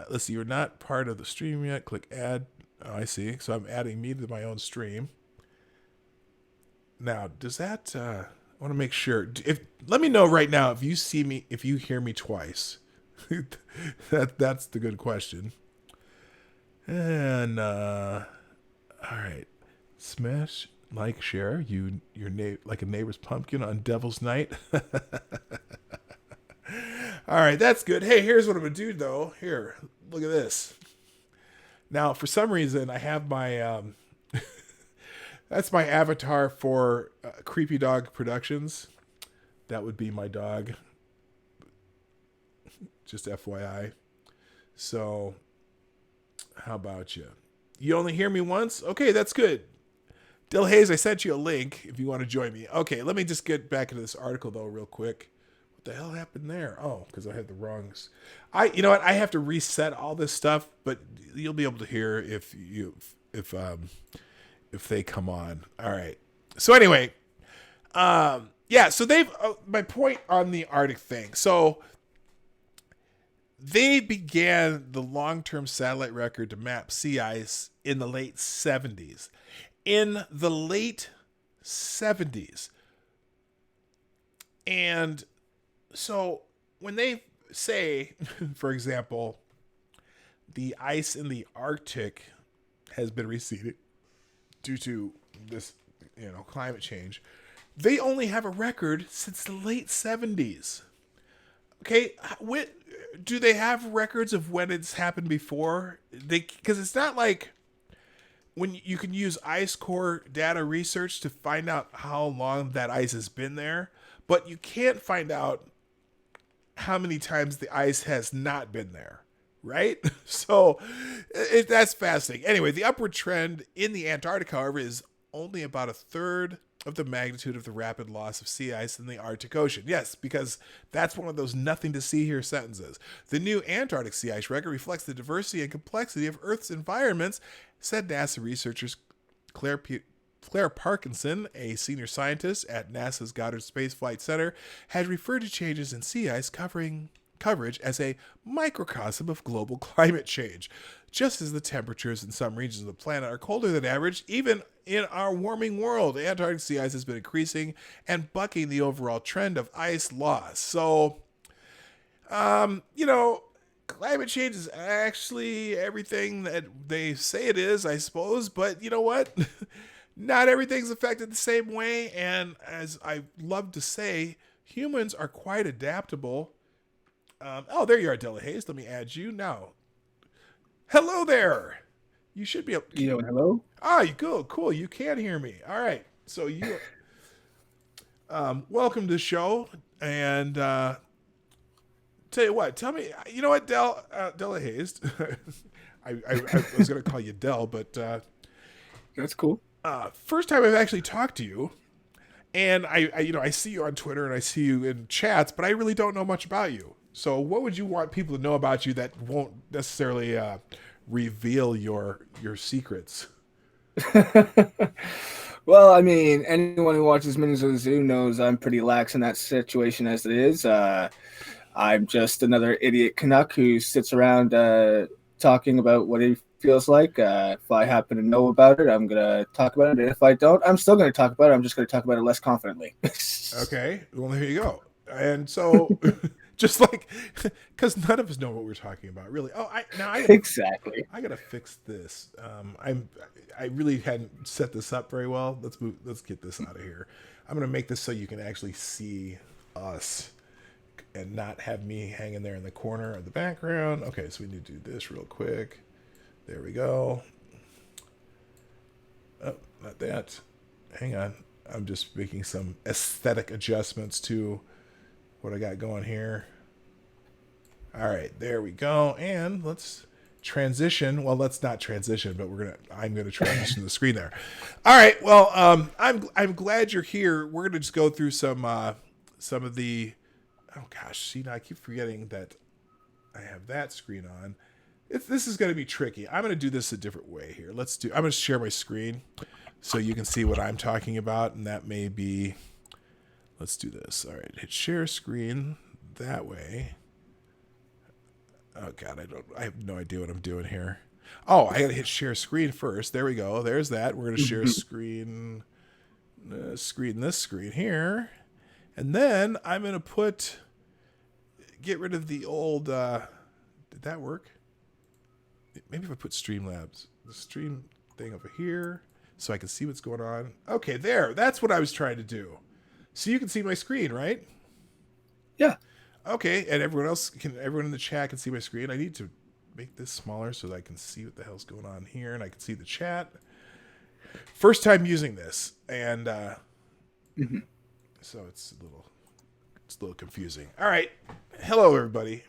S1: Let's see. You're not part of the stream yet. Click add. Oh, I see. So I'm adding me to my own stream. Now, does that? I want to make sure. Let me know right now if you see me. If you hear me twice. That's the good question. And all right, smash, like, share. Your like a neighbor's pumpkin on Devil's Night. All right, that's good. Hey, here's what I'm gonna do though. Here, look at this. Now, for some reason, I have my that's my avatar for Creepy Dog Productions. That would be my dog. Just FYI. So. How about you? You only hear me once? Okay, that's good. Dill Hayes, I sent you a link if you want to join me. Okay, let me just get back into this article though real quick. What the hell happened there? Oh, because I had the wrongs. You know what? I have to reset all this stuff, but you'll be able to hear if they come on. All right. So anyway, yeah. So they've my point on the Arctic thing. So they began the long-term satellite record to map sea ice in the late 70s. In the late 70s. And so when they say, for example, the ice in the Arctic has been receding due to this, climate change, they only have a record since the late 70s. Okay, do they have records of when it's happened before? Because it's not like when you can use ice core data research to find out how long that ice has been there, but you can't find out how many times the ice has not been there, right? So that's fascinating. Anyway, the upward trend in the Antarctic, however, is only about a third of the magnitude of the rapid loss of sea ice in the Arctic Ocean. Yes, because that's one of those nothing to see here sentences. The new Antarctic sea ice record reflects the diversity and complexity of Earth's environments, said NASA researchers Claire Parkinson, a senior scientist at NASA's Goddard Space Flight Center, has referred to changes in sea ice coverage as a microcosm of global climate change. Just as the temperatures in some regions of the planet are colder than average, even in our warming world, Antarctic sea ice has been increasing and bucking the overall trend of ice loss. So, climate change is actually everything that they say it is, I suppose. But you know what? Not everything's affected the same way. And as I love to say, humans are quite adaptable. There you are, Della Hayes. Let me add you now. Hello there. You should be able.
S2: Yo, hello.
S1: You go. Cool. You can hear me. All right. So welcome to the show. And tell you what. Tell me. You know what, Della Hayes. I was going to call you Dell, but
S2: That's cool.
S1: First time I've actually talked to you. And I see you on Twitter and I see you in chats, but I really don't know much about you. So what would you want people to know about you that won't necessarily reveal your secrets?
S2: Well, I mean, anyone who watches Minions of the Zoo knows I'm pretty lax in that situation as it is. I'm just another idiot Canuck who sits around talking about what he feels like. If I happen to know about it, I'm going to talk about it. And if I don't, I'm still going to talk about it. I'm just going to talk about it less confidently.
S1: Okay. Well, there you go. And so... just like, because none of us know what we're talking about, really.
S2: Exactly.
S1: I gotta fix this. I really hadn't set this up very well. Let's get this out of here. I'm gonna make this so you can actually see us and not have me hanging there in the corner of the background. Okay, so we need to do this real quick. There we go. Oh, not that. Hang on. I'm just making some aesthetic adjustments to what I got going here. All right, there we go. And let's transition. Well, let's not transition, but I'm gonna transition the screen there. All right. Well, I'm glad you're here. We're gonna just go through some of the. Oh gosh, see now I keep forgetting that I have that screen on. This is gonna be tricky. I'm gonna do this a different way here. I'm gonna share my screen so you can see what I'm talking about, and that may be. Let's do this. All right, hit share screen that way. Oh God, I have no idea what I'm doing here. Oh, I gotta hit share screen first. There we go. There's that. We're gonna share screen, this screen here, and then I'm gonna get rid of the old. Did that work? Maybe if I put Streamlabs, the stream thing over here, so I can see what's going on. Okay, there. That's what I was trying to do. So you can see my screen, right?
S2: Yeah.
S1: Okay, and everyone in the chat can see my screen. I need to make this smaller so that I can see what the hell's going on here, and I can see the chat. First time using this, and so it's a little confusing. All right, hello everybody.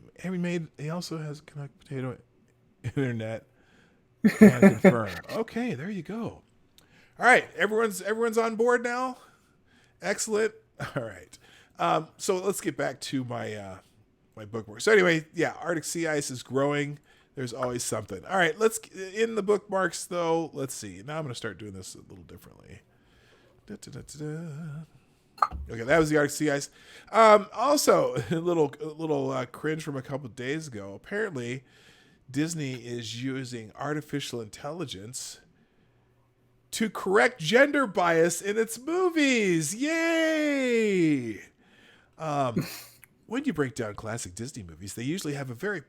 S1: He also has Connect Potato Internet. And confirm. Okay, there you go. All right, everyone's on board now. Excellent. All right. So let's get back to my bookmark. So anyway, yeah, Arctic sea ice is growing. There's always something. All right, let's in the bookmarks though. Let's see. Now I'm going to start doing this a little differently. Okay, that was the Arctic Sea Ice. Also, a little cringe from a couple of days ago. Apparently, Disney is using artificial intelligence to correct gender bias in its movies. Yay! When you break down classic Disney movies, they usually have very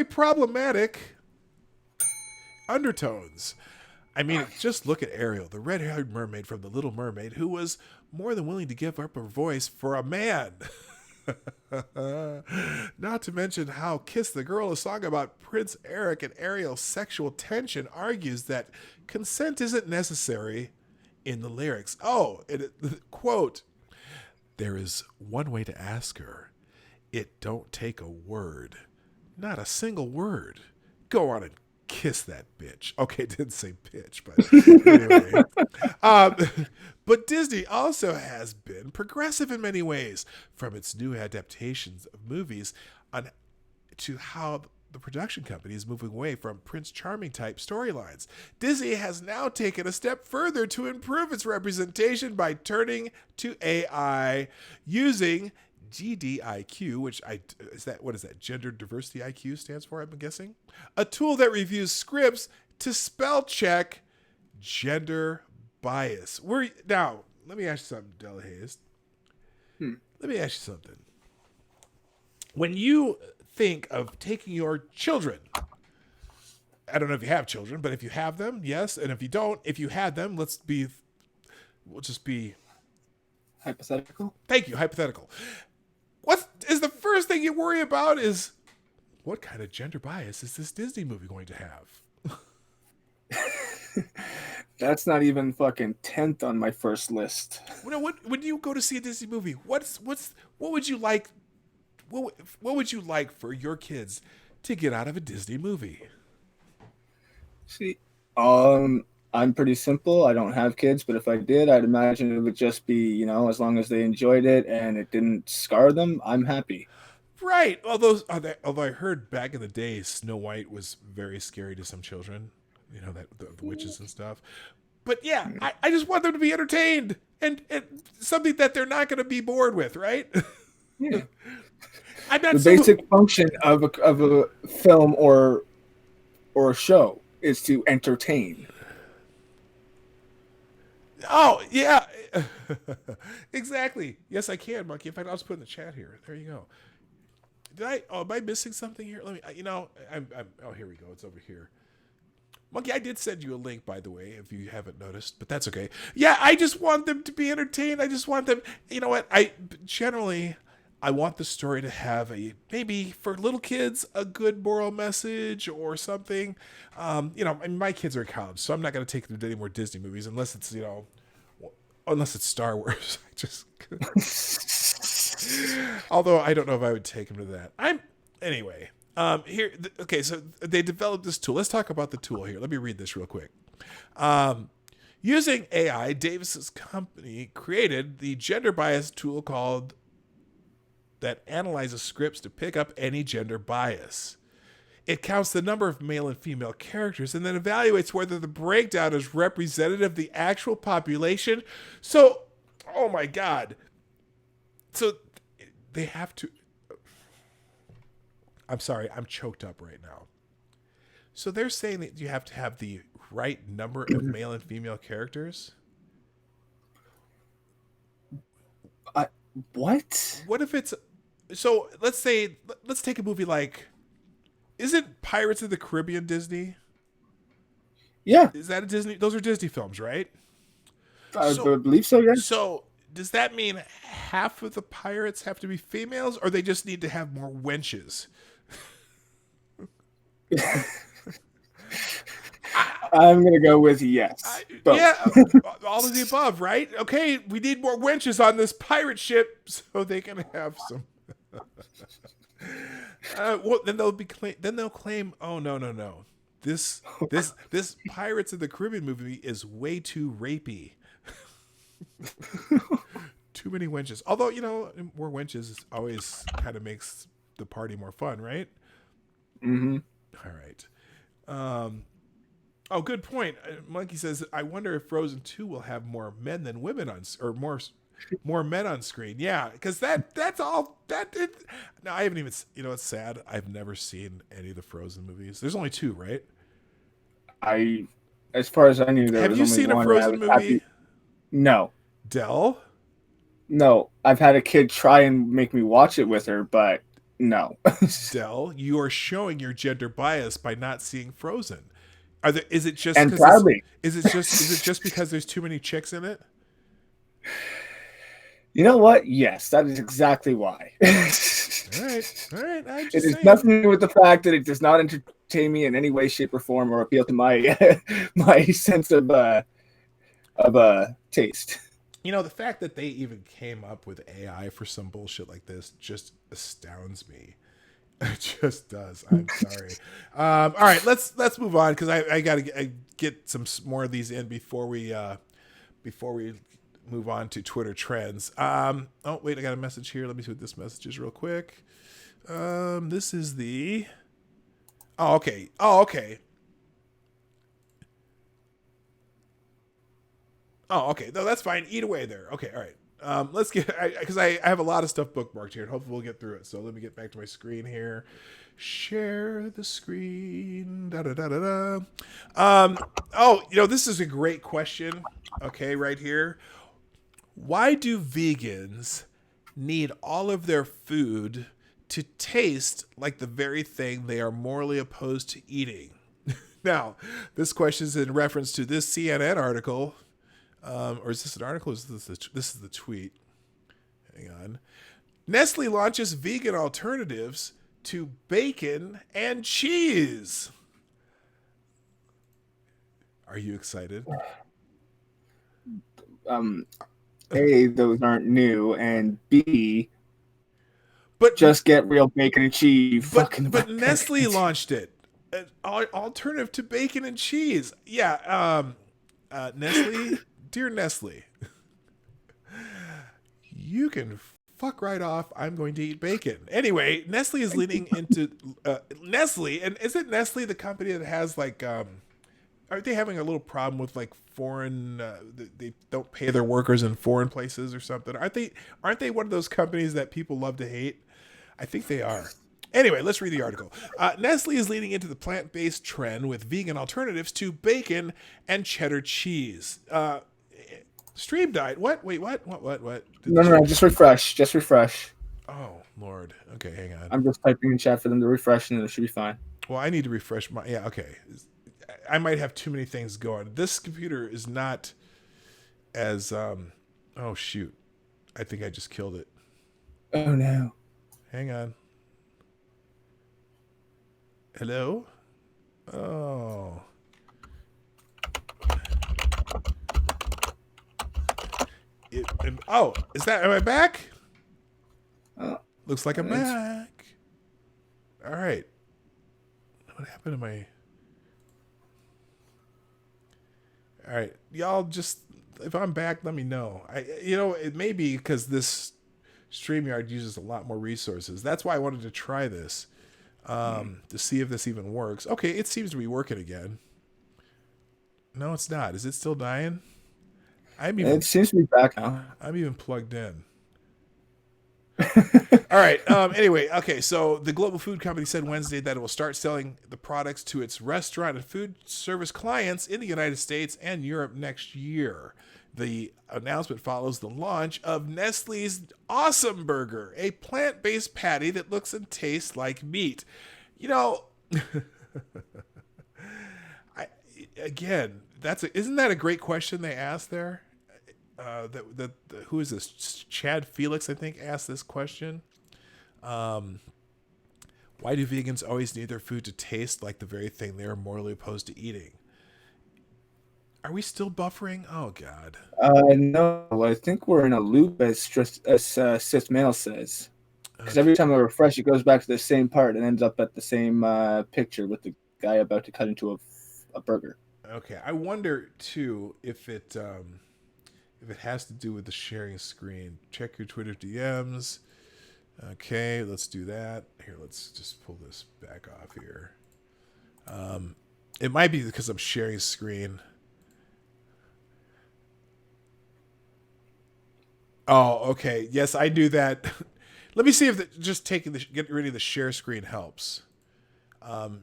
S1: problematic undertones. I mean, just look at Ariel, the red-haired mermaid from The Little Mermaid, who was more than willing to give up her voice for a man. Not to mention how Kiss the Girl, a song about Prince Eric and Ariel's sexual tension, argues that consent isn't necessary in the lyrics. Oh, quote, there is one way to ask her. It don't take a word. Not a single word. Go on and kiss that bitch. Okay, didn't say bitch, but anyway. Um, but Disney also has been progressive in many ways, from its new adaptations of movies on to how the production company is moving away from Prince Charming type storylines. Disney has now taken a step further to improve its representation by turning to AI using GDIQ, what is that? Gender Diversity IQ stands for, I'm guessing. A tool that reviews scripts to spell check gender bias. Now, let me ask you something, Della Hayes. Let me ask you something. When you think of taking your children, I don't know if you have children, but if you have them, yes. And if you don't, if you had them, we'll just be
S2: hypothetical.
S1: Thank you, hypothetical. What is the first thing you worry about is what kind of gender bias is this Disney movie going to have?
S2: That's not even fucking 10th on my first list.
S1: When you go to see a Disney movie, what would you like? What would you like for your kids to get out of a Disney movie?
S2: See, I'm pretty simple. I don't have kids, but if I did, I'd imagine it would just be, as long as they enjoyed it and it didn't scar them, I'm happy.
S1: Right. Although I heard back in the day, Snow White was very scary to some children. That the witches and stuff. But yeah, I just want them to be entertained and something that they're not going to be bored with, right?
S2: Yeah. The basic function of a film or a show is to entertain.
S1: Oh, yeah. Exactly. Yes, I can, Monkey. In fact, I'll just put it in the chat here. There you go. Am I missing something here? Let me, here we go. It's over here. Monkey, I did send you a link, by the way, if you haven't noticed, but that's okay. Yeah, I just want them to be entertained. I just want them, you know what? I want the story to have maybe for little kids, a good moral message or something. My kids are in college, so I'm not going to take them to any more Disney movies unless it's, unless it's Star Wars. Although I don't know if I would take them to that. Anyway. So they developed this tool. Let's talk about the tool here. Let me read this real quick. Using AI, Davis's company created the gender bias tool that analyzes scripts to pick up any gender bias. It counts the number of male and female characters and then evaluates whether the breakdown is representative of the actual population. So, oh my God. So they have to... I'm sorry, I'm choked up right now. So they're saying that you have to have the right number of male and female characters?
S2: What?
S1: What if it's... So let's take a movie like... Isn't Pirates of the Caribbean Disney?
S2: Yeah.
S1: Is that a Disney? Those are Disney films, right?
S2: I believe so, yeah.
S1: So does that mean half of the pirates have to be females, or they just need to have more wenches?
S2: I'm going to go with yes.
S1: Yeah, all of the above, right? Okay, we need more wenches on this pirate ship so they can have some. Then they'll claim, oh no. This Pirates of the Caribbean movie is way too rapey. Too many wenches. Although, more wenches always kind of makes the party more fun, right?
S2: Mm-hmm.
S1: All right. Oh, good point. Monkey says, "I wonder if Frozen 2 will have more men than women on, or more men on screen." Yeah, because that's all that. No, I haven't even. You know, it's sad. I've never seen any of the Frozen movies. There's only two, right?
S2: I, as far as I knew, there
S1: Have
S2: was
S1: you
S2: only
S1: seen a
S2: one, and I
S1: Frozen
S2: was happy.
S1: movie,
S2: No,
S1: Dell?
S2: no, I've had a kid try and make me watch it with her, but no.
S1: Dell, you are showing your gender bias by not seeing Frozen. Are there? Is it just
S2: And
S1: because it's?
S2: proudly.
S1: Is it just because there's too many chicks in it?
S2: You know what? Yes, that is exactly why.
S1: All right, all right. I'm
S2: It
S1: just
S2: is
S1: saying.
S2: nothing to do with the fact that it does not entertain me in any way, shape, or form, or appeal to my my sense of taste.
S1: You know, the fact that they even came up with AI for some bullshit like this just astounds me. It just does. I'm sorry. All right, let's move on because I got to get some more of these in before we move on to Twitter trends. Oh wait, I got a message here. Let me see what this message is real quick. This is the. Oh okay. Oh okay. Oh, okay. No, that's fine. Eat away there. Okay, all right. Let's get because I have a lot of stuff bookmarked here, and hopefully we'll get through it. So let me get back to my screen here. Share the screen. Da da da da da. Oh, you know this is a great question. Okay, right here. Why do vegans need all of their food to taste like the very thing they are morally opposed to eating? Now, this question is in reference to this CNN article or is this an article? Or is this is the tweet? Hang on. Nestle launches vegan alternatives to bacon and cheese. Are you excited?
S2: Um, A, those aren't new, and B,
S1: But
S2: just get real bacon and cheese, you fucking
S1: but
S2: redneck.
S1: Nestle launched it. An alternative to bacon and cheese. Yeah. Nestle, dear Nestle, you can fuck right off. I'm going to eat bacon. Anyway, Nestle is leaning into Nestle, and is it Nestle the company that has like aren't they having a little problem with like foreign they don't pay their workers in foreign places or something? Aren't they one of those companies that people love to hate? I think they are. Anyway, let's read the article. Nestle is leading into the plant-based trend with vegan alternatives to bacon and cheddar cheese. Stream died. What? Wait, what? What? Did
S2: No,
S1: the
S2: no, no,
S1: stream?
S2: just refresh. Just refresh.
S1: Oh Lord. Okay, hang on.
S2: I'm just typing in chat for them to refresh, and it should be fine.
S1: Well, I need to refresh my. Yeah, okay. I might have too many things going. This computer is not as. Oh shoot! I think I just killed it.
S2: Oh no.
S1: Hang on. Hello. Oh. Oh, is that? Am I back?
S2: Oh,
S1: Looks like I'm
S2: it's
S1: back. All right. What happened to my? All right, y'all. Just if I'm back, let me know. It may be because this StreamYard uses a lot more resources. That's why I wanted to try this to see if this even works. Okay, it seems to be working again. No, it's not. Is it still dying? I'm
S2: it
S1: even
S2: seems to be back now.
S1: I'm even plugged in. All right. Anyway, okay. So the global food company said Wednesday that it will start selling the products to its restaurant and food service clients in the United States and Europe next year. The announcement follows the launch of Nestle's Awesome Burger, a plant-based patty that looks and tastes like meat. You know, I, again, isn't that a great question they asked there? Who is this? Chad Felix, I think, asked this question. Why do vegans always need their food to taste like the very thing they are morally opposed to eating? Are we still buffering? Oh God.
S2: No, I think we're in a loop, as Sith Mail says. Because every
S1: Okay.
S2: time I refresh, it goes back to the same part and ends up at the same picture with the guy about to cut into a burger.
S1: Okay. I wonder too if it has to do with the sharing screen. Check your Twitter DMs. Okay, let's do that. Here, let's just pull this back off here. It might be because I'm sharing screen. Oh, okay. Yes, I do that. Let me see if just get rid of the share screen helps. It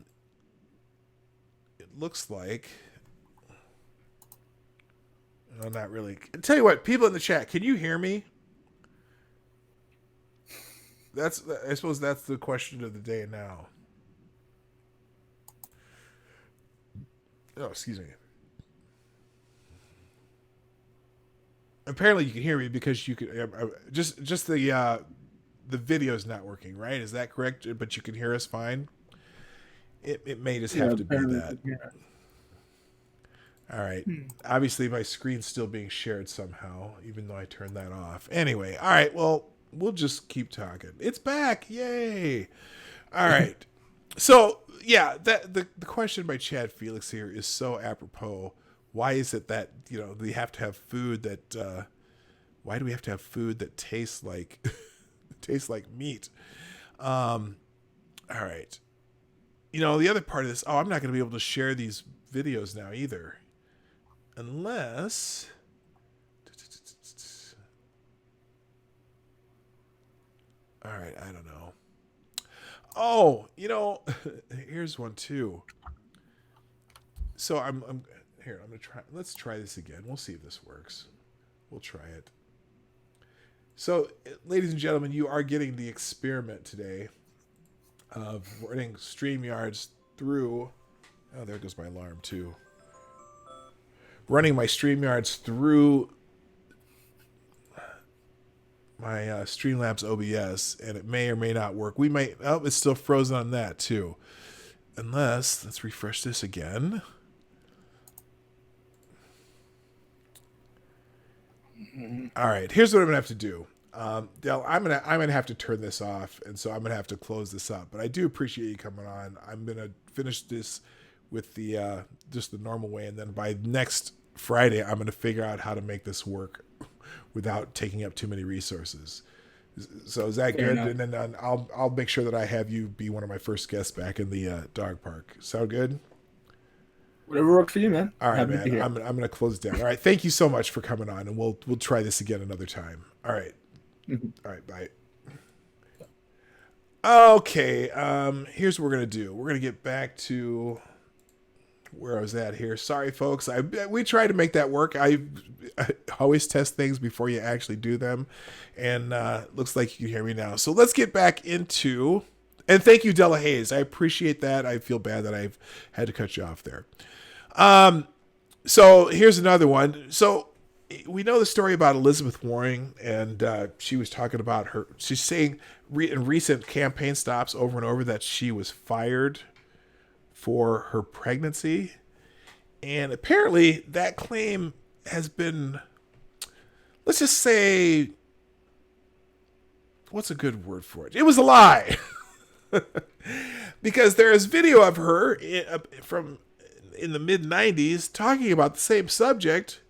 S1: looks like. No, not really. I'll tell you what, people in the chat, can you hear me? I suppose that's the question of the day now. Oh, excuse me. Apparently, you can hear me because you could just the video's not working, right? Is that correct? But you can hear us fine. It may just have to be that. All right. Obviously, my screen's still being shared somehow, even though I turned that off. Anyway, all right. Well, we'll just keep talking. It's back. Yay. All right. So, yeah, the question by Chad Felix here is so apropos. Why is it that, we have to have food that, why do we have to have food that tastes like, tastes like meat? All right. The other part of this, I'm not going to be able to share these videos now either. Unless... All right, I don't know. Oh, here's one too. So I'm gonna try. Let's try this again. We'll see if this works. We'll try it. So, ladies and gentlemen, you are getting the experiment today of running StreamYards through. Oh, there goes my alarm too. Running my StreamYards through my Streamlabs OBS, and it may or may not work. We might. Oh, it's still frozen on that too. Unless, let's refresh this again. All right, here's what I'm gonna have to do. Dell, I'm gonna have to turn this off, and so I'm gonna have to close this up. But I do appreciate you coming on. I'm gonna finish this with the just the normal way, and then by next Friday, I'm gonna figure out how to make this work without taking up too many resources. So is that good? And then I'll make sure that I have you be one of my first guests back in the dog park. Sound good?
S2: Whatever works for you, man.
S1: All right, man. I'm going to close it down. All right. Thank you so much for coming on, and we'll try this again another time. All right. All right. Bye. Okay. Here's what we're going to do. We're going to get back to where I was at here. Sorry, folks. We try to make that work. I always test things before you actually do them, and looks like you can hear me now. So let's get back into. And thank you, Della Hayes. I appreciate that. I feel bad that I've had to cut you off there. So here's another one. So we know the story about Elizabeth Warren, and she was talking about she's saying in recent campaign stops over and over that she was fired for her pregnancy. And apparently that claim has been, let's just say, what's a good word for it? It was a lie. Because there is video of her from in the mid-90s talking about the same subject,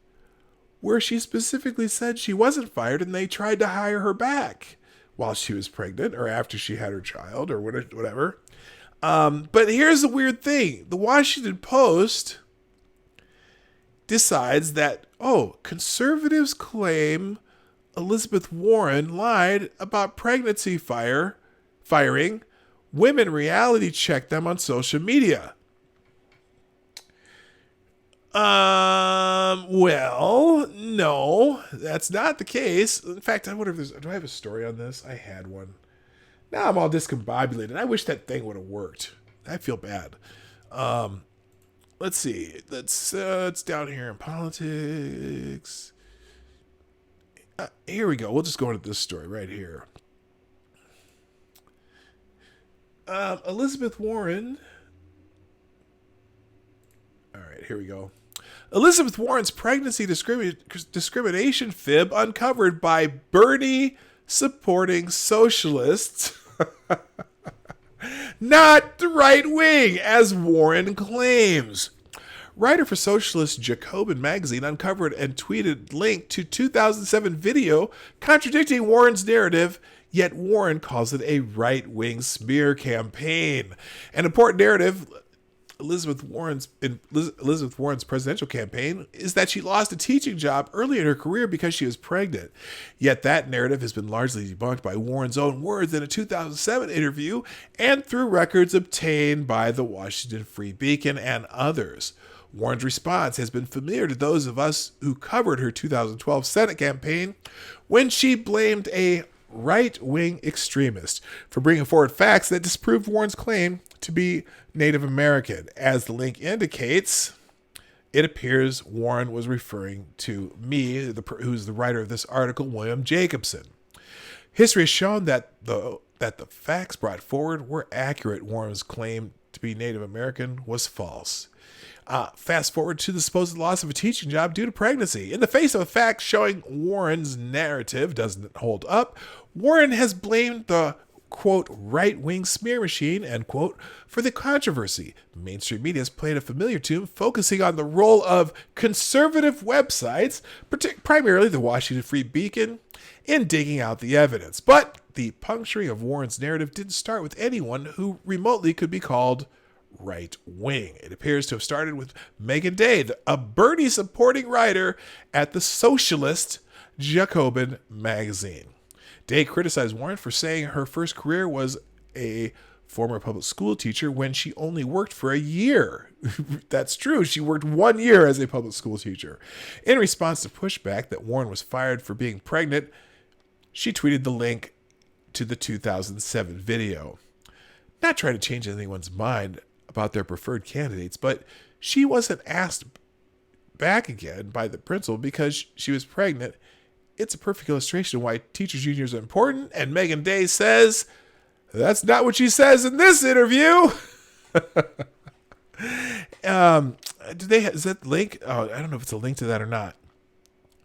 S1: where she specifically said she wasn't fired and they tried to hire her back while she was pregnant or after she had her child or whatever. But here's the weird thing. The Washington Post decides that, conservatives claim Elizabeth Warren lied about pregnancy firing. Women reality check them on social media. Well, no, that's not the case. In fact, I wonder if do I have a story on this? I had one. Now I'm all discombobulated. I wish that thing would have worked. I feel bad. Let's see. It's down here in politics. Here we go. We'll just go into this story right here. Elizabeth Warren. All right, here we go. Elizabeth Warren's pregnancy discrimination fib uncovered by Bernie supporting socialists. Not the right wing, as Warren claims. Writer for Socialist Jacobin magazine uncovered and tweeted link to 2007 video contradicting Warren's narrative, yet Warren calls it a right-wing smear campaign. An important narrative Elizabeth Warren's presidential campaign is that she lost a teaching job early in her career because she was pregnant. Yet that narrative has been largely debunked by Warren's own words in a 2007 interview and through records obtained by the Washington Free Beacon and others. Warren's response has been familiar to those of us who covered her 2012 Senate campaign when she blamed a right-wing extremist for bringing forward facts that disproved Warren's claim to be Native American. As the link indicates, it appears Warren was referring to me, who's the writer of this article, William Jacobson. History has shown that the facts brought forward were accurate. Warren's claim to be Native American was false. Fast forward to the supposed loss of a teaching job due to pregnancy. In the face of a fact showing Warren's narrative doesn't hold up, Warren has blamed the, quote, right-wing smear machine, end quote, for the controversy. Mainstream media has played a familiar tune, focusing on the role of conservative websites, primarily the Washington Free Beacon, in digging out the evidence. But the puncturing of Warren's narrative didn't start with anyone who remotely could be called right-wing. It appears to have started with Megan Day, a Bernie supporting writer at the socialist Jacobin magazine. Day criticized Warren for saying her first career was a former public school teacher when she only worked for a year. That's true. She worked 1 year as a public school teacher. In response to pushback that Warren was fired for being pregnant, she tweeted the link to the 2007 video. Not trying to change anyone's mind about their preferred candidates, but she wasn't asked back again by the principal because she was pregnant. It's a perfect illustration of why teachers' unions are important, and Megan Day says that's not what she says in this interview. Is that the link? Oh, I don't know if it's a link to that or not.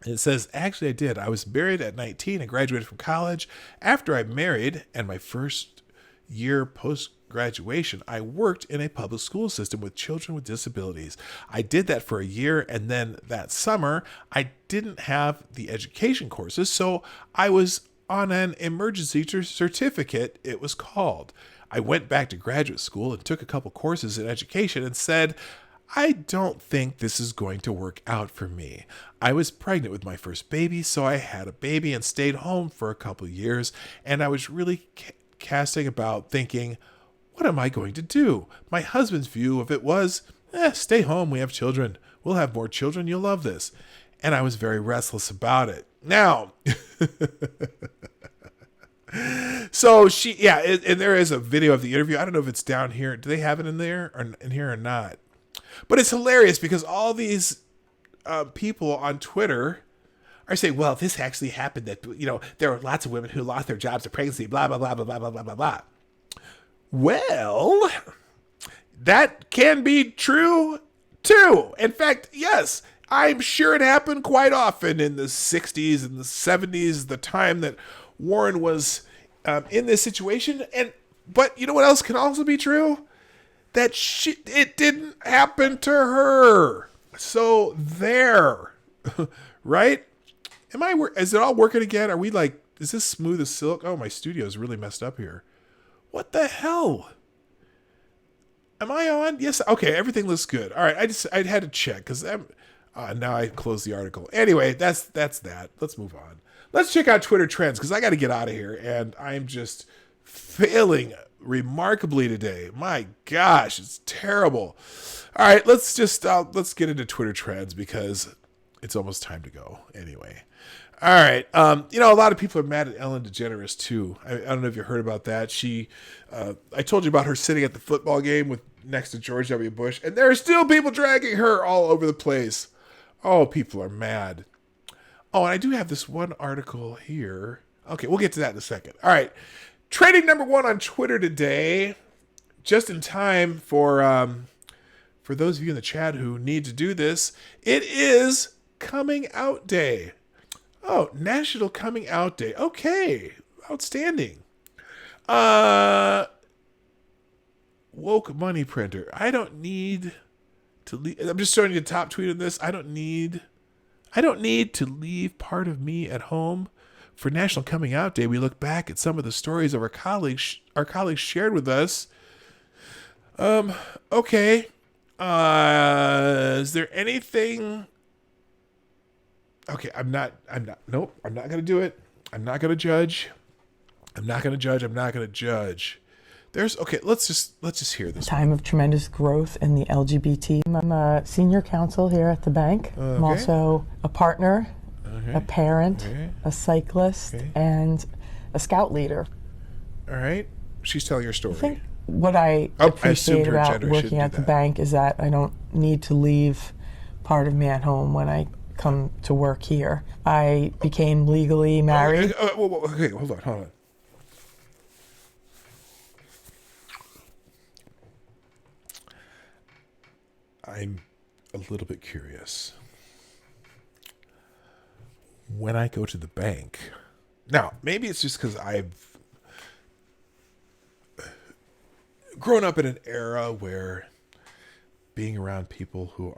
S1: It says, actually, I did. I was married at 19 and graduated from college. After I married and my first year post-graduation, I worked in a public school system with children with disabilities. I did that for a year, and then that summer, I didn't have the education courses, so I was on an emergency certificate, it was called. I went back to graduate school and took a couple courses in education and said, I don't think this is going to work out for me. I was pregnant with my first baby, so I had a baby and stayed home for a couple years, and I was really casting about thinking, what am I going to do? My husband's view of it was, stay home, we have children. We'll have more children, you'll love this. And I was very restless about it. Now, so and there is a video of the interview. I don't know if it's down here. Do they have it in there or in here or not? But it's hilarious because all these people on Twitter are saying, well, this actually happened, that, there were lots of women who lost their jobs to pregnancy, blah, blah, blah, blah, blah, blah, blah, blah, blah. Well, that can be true too. In fact, yes, I'm sure it happened quite often in the 60s and the 70s, the time that Warren was in this situation. But you know what else can also be true? That it didn't happen to her. So there, right? Is it all working again? Are we like, is this smooth as silk? Oh, my studio is really messed up here. What the hell? Am I on? Yes. Okay. Everything looks good. All right. I had to check because now I closed the article. Anyway, that's that. Let's move on. Let's check out Twitter trends because I got to get out of here and I'm just failing remarkably today. My gosh, it's terrible. All right. Let's get into Twitter trends because it's almost time to go anyway. All right. A lot of people are mad at Ellen DeGeneres too. I don't know if you heard about that. I told you about her sitting at the football game next to George W. Bush, and there are still people dragging her all over the place. Oh, people are mad. Oh, and I do have this one article here. Okay, we'll get to that in a second. All right. Trending number 1 on Twitter today, just in time for those of you in the chat who need to do this, it is Coming Out Day. Oh, National Coming Out Day. Okay. Outstanding. Woke money printer. I don't need to leave. I'm just showing you the top tweet on this. I don't need to leave part of me at home. For National Coming Out Day, we look back at some of the stories of our colleagues shared with us. Okay. Is there anything? Okay, nope, I'm not going to do it. I'm not going to judge. I'm not going to judge. I'm not going to judge. Okay, let's just hear this.
S3: Time of tremendous growth in the LGBT. I'm a senior counsel here at the bank. I'm also a partner, a parent, a cyclist, and a scout leader.
S1: All right. She's telling her story.
S3: I think what I appreciate about working at the bank is that I don't need to leave part of me at home when I come to work here. I became legally married.
S1: Okay, hold on. I'm a little bit curious. When I go to the bank, now maybe it's just because I've grown up in an era where being around people who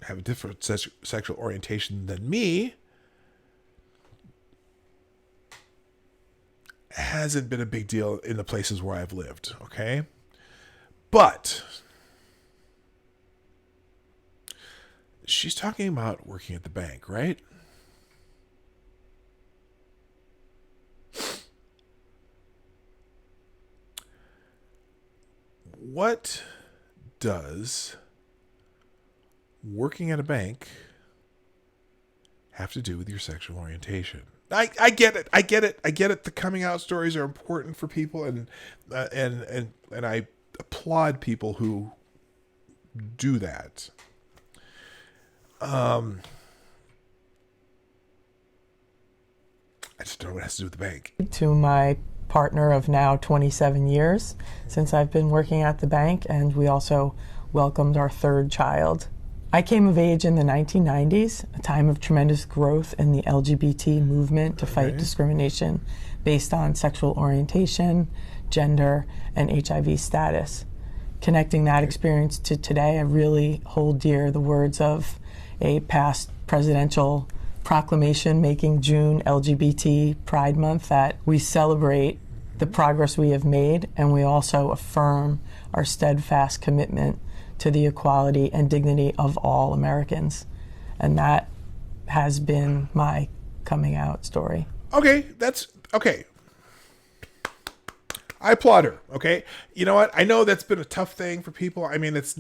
S1: have a different sexual orientation than me hasn't been a big deal in the places where I've lived, okay? But she's talking about working at the bank, right? What does working at a bank have to do with your sexual orientation? I get it. I get it. The coming out stories are important for people, and I applaud people who do that. I just don't know what it has to do with the bank.
S3: To my partner of now 27 years since I've been working at the bank, and we also welcomed our third child. I came of age in the 1990s, a time of tremendous growth in the LGBT movement to fight discrimination based on sexual orientation, gender, and HIV status. Connecting that experience to today, I really hold dear the words of a past presidential proclamation making June LGBT Pride Month, that we celebrate the progress we have made, and we also affirm our steadfast commitment to the equality and dignity of all Americans. And that has been my coming out story.
S1: Okay, that's okay. I applaud her. Okay, you know what? I know that's been a tough thing for people. I mean, it's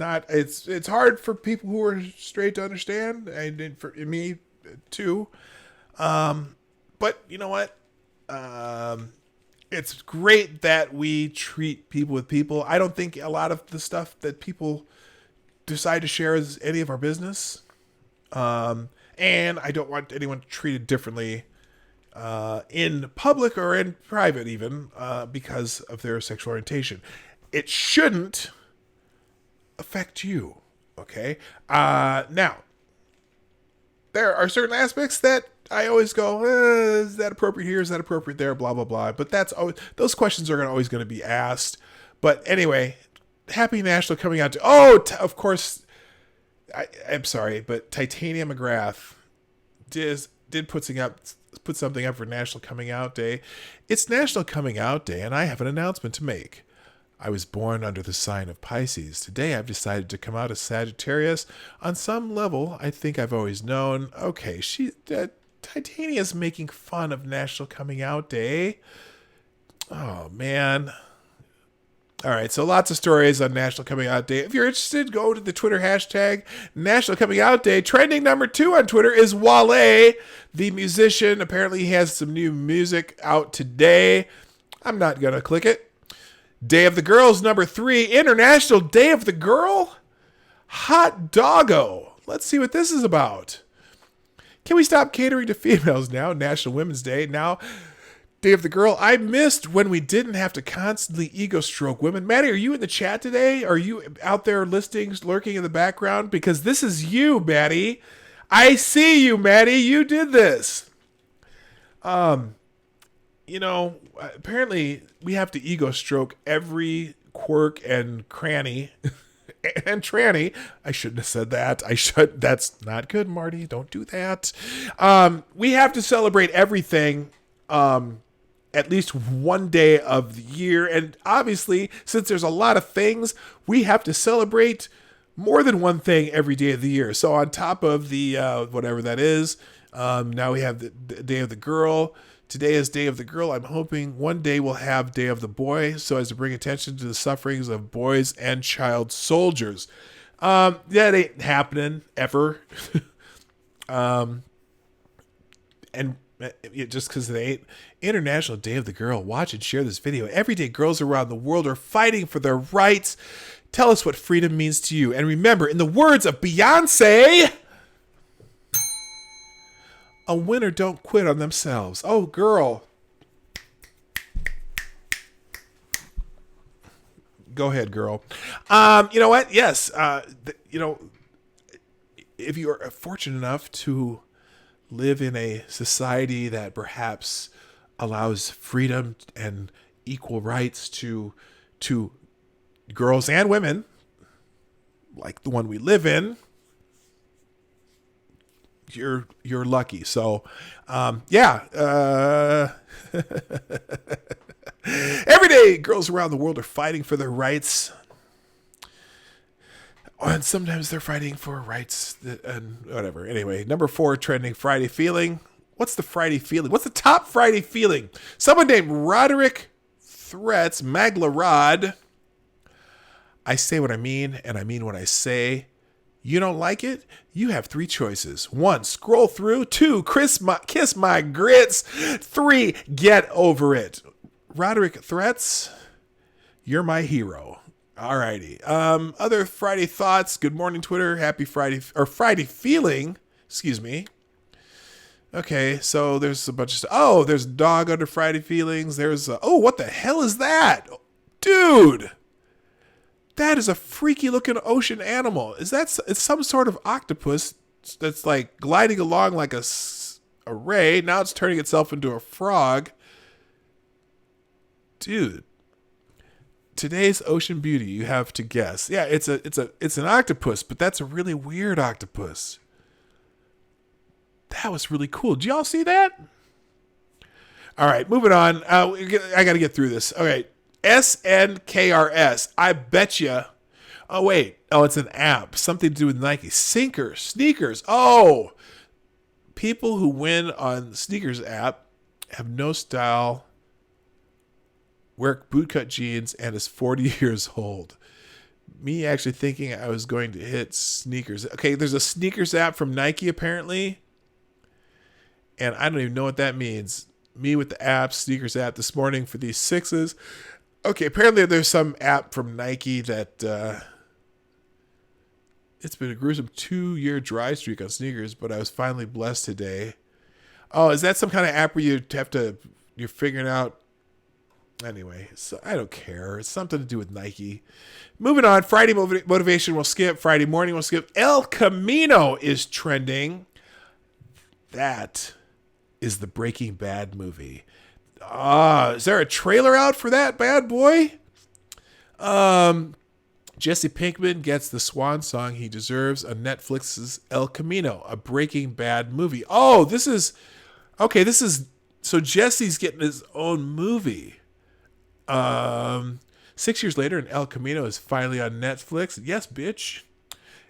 S1: hard for people who are straight to understand, and for me too. But you know what? It's great that we treat people with people. I don't think a lot of the stuff that people decide to share is any of our business. And I don't want anyone treated differently in public or in private even because of their sexual orientation. It shouldn't affect you, okay? Now, there are certain aspects that I always go, is that appropriate here? Is that appropriate there? Blah, blah, blah. But those questions are always going to be asked. But anyway, happy National Coming Out Day. Of course, I'm sorry, but Titania McGrath did put something up for National Coming Out Day. It's National Coming Out Day, and I have an announcement to make. I was born under the sign of Pisces. Today I've decided to come out as Sagittarius. On some level, I think I've always known. Okay, Titania's making fun of National Coming Out Day. Oh, man. All right, so lots of stories on National Coming Out Day. If you're interested, go to the Twitter hashtag National Coming Out Day. Trending number 2 on Twitter is Wale, the musician. Apparently he has some new music out today. I'm not going to click it. Day of the Girl's number 3, International Day of the Girl. Hot doggo. Let's see what this is about. Can we stop catering to females now? National Women's Day. Now, Day of the Girl. I missed when we didn't have to constantly ego stroke women. Maddie, are you in the chat today? Are you out there lurking in the background? Because this is you, Maddie. I see you, Maddie. You did this. Apparently we have to ego stroke every quirk and cranny and tranny. I shouldn't have said that. That's not good, Marty. Don't do that. We have to celebrate everything. at least one day of the year. And obviously, since there's a lot of things, we have to celebrate more than one thing every day of the year. So on top of the whatever that is, now we have the Day of the Girl. Today is Day of the Girl. I'm hoping one day we'll have Day of the Boy, so as to bring attention to the sufferings of boys and child soldiers. That ain't happening ever. And just because they ain't. International Day of the Girl. Watch and share this video. Every day, girls around the world are fighting for their rights. Tell us what freedom means to you. And remember, in the words of Beyonce, a winner don't quit on themselves. Oh, girl. Go ahead, girl. You know what? Yes. If you are fortunate enough to live in a society that perhaps allows freedom and equal rights to girls and women, like the one we live in, you're lucky. So, every day, girls around the world are fighting for their rights. And sometimes they're fighting for rights and whatever. Anyway, number 4, trending Friday feeling. What's the Friday feeling? What's the top Friday feeling? Someone named Roderick Threats Maglarod. I say what I mean, and I mean what I say. You don't like it? You have 3 choices. 1, scroll through. 2, kiss my grits. 3, get over it. Roderick Threats, you're my hero. Alrighty. Other Friday thoughts. Good morning, Twitter. Happy Friday, or Friday feeling. Excuse me. Okay, so there's a bunch of stuff. Oh, there's a dog under Friday feelings. There's what the hell is that? Dude! That is a freaky looking ocean animal. It's some sort of octopus that's like gliding along like a ray. Now it's turning itself into a frog. Dude. Today's ocean beauty, you have to guess. Yeah, it's an octopus, but that's a really weird octopus. That was really cool. Did y'all see that? All right, moving on. I got to get through this. All right, SNKRS. I bet you. Oh wait. Oh, it's an app. Something to do with Nike. Sneakers. Oh, people who win on the Sneakers app have no style, wear bootcut jeans, and is 40 years old. Me actually thinking I was going to hit sneakers. Okay, there's a sneakers app from Nike apparently, and I don't even know what that means. Me with the app, sneakers app this morning for these 6s. Okay, apparently there's some app from Nike that it's been a gruesome 2-year dry streak on sneakers, but I was finally blessed today. Oh, is that some kind of app where you're figuring out? Anyway, so I don't care. It's something to do with Nike. Moving on. Friday motivation will skip. Friday morning will skip. El Camino is trending. That is the Breaking Bad movie. Is there a trailer out for that bad boy? Jesse Pinkman gets the swan song he deserves on Netflix's El Camino, a Breaking Bad movie. Oh, so Jesse's getting his own movie. 6 years later, and El Camino is finally on Netflix. Yes, bitch.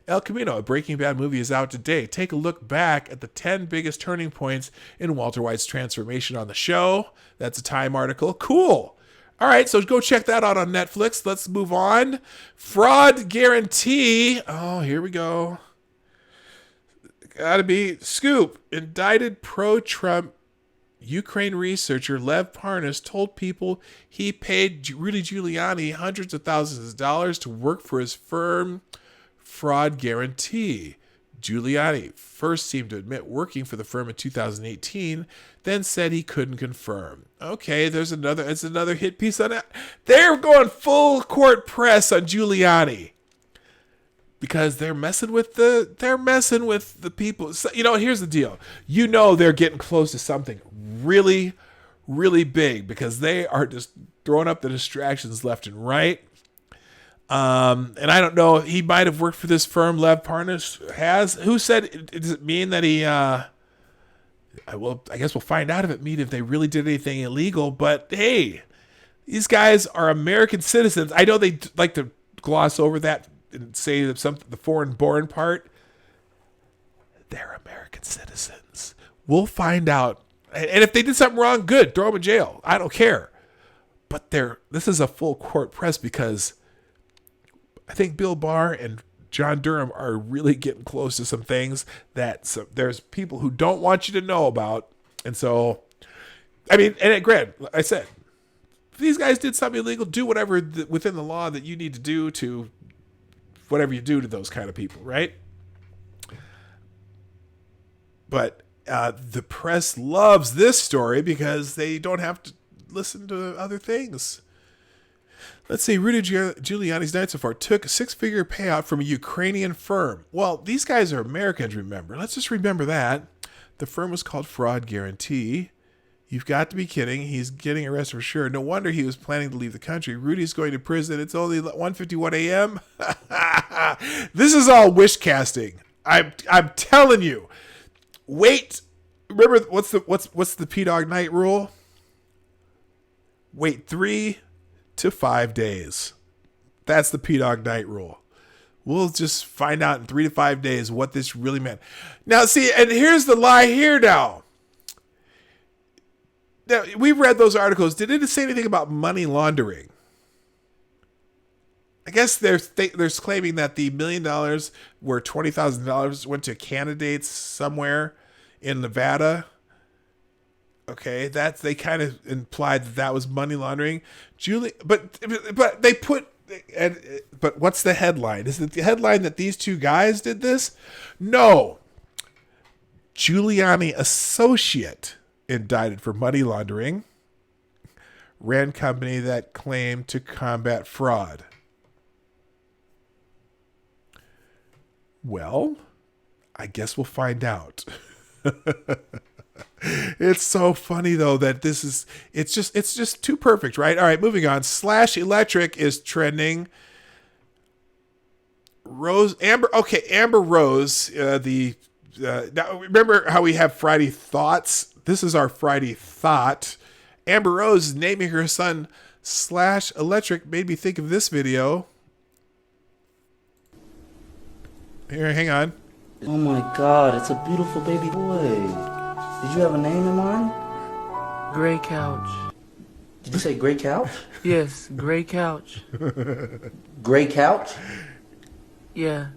S1: El Camino, a Breaking Bad movie, is out today. Take a look back at the 10 biggest turning points in Walter White's transformation on the show. That's a Time article. Cool. All right, so go check that out on Netflix. Let's move on. Fraud guarantee. Oh, here we go. Gotta be scoop. Indicted pro-Trump Ukraine researcher Lev Parnas told people he paid Rudy Giuliani hundreds of thousands of dollars to work for his firm Fraud Guarantee. Giuliani first seemed to admit working for the firm in 2018, then said he couldn't confirm. Okay, it's another hit piece on that. They're going full court press on Giuliani because they're messing with the people. So, here's the deal. They're getting close to something really, really big because they are just throwing up the distractions left and right. And I don't know, he might have worked for this firm Lev Parnas has. Who said, does it mean that he I guess we'll find out if they really did anything illegal. But hey, these guys are American citizens. I know they like to gloss over that and say that the foreign-born part. They're American citizens. We'll find out. And if they did something wrong, good. Throw them in jail. I don't care. But this is a full court press because I think Bill Barr and John Durham are really getting close to some things that there's people who don't want you to know about. And so, I mean, and granted, I said, if these guys did something illegal, do whatever within the law that you need to do to whatever you do to those kind of people, right? But the press loves this story because they don't have to listen to other things. Let's see, Rudy Giuliani's night so far took a 6-figure payout from a Ukrainian firm. Well, these guys are Americans, remember. Let's just remember that. The firm was called Fraud Guarantee. You've got to be kidding. He's getting arrested for sure. No wonder he was planning to leave the country. Rudy's going to prison. It's only 1:51 a.m. This is all wish casting. I'm telling you. Wait. Remember what's the P-Dog night rule? Wait 3 to 5 days. That's the P-Dog night rule. We'll just find out in 3 to 5 days what this really meant. Now, see, and here's the lie here now. Now, we read those articles. Did it say anything about money laundering? I guess they're claiming that the $1 million where $20,000 went to candidates somewhere in Nevada. Okay, they kind of implied that was money laundering. But they put, but what's the headline? Is it the headline that these two guys did this? No. Giuliani associate indicted for money laundering, ran company that claimed to combat fraud. Well, I guess we'll find out. It's so funny though that it's just too perfect, right? All right, moving on. Slash Electric is trending. Amber Rose, now remember how we have Friday Thoughts? This is our Friday Thought. Amber Rose naming her son Slash Electric made me think of this video. Here, hang on.
S4: Oh my God, it's a beautiful baby boy. Did you have a name in mind?
S5: Gray Couch.
S4: Did you say Gray Couch?
S5: Yes, Gray Couch.
S4: Gray Couch?
S5: Yeah.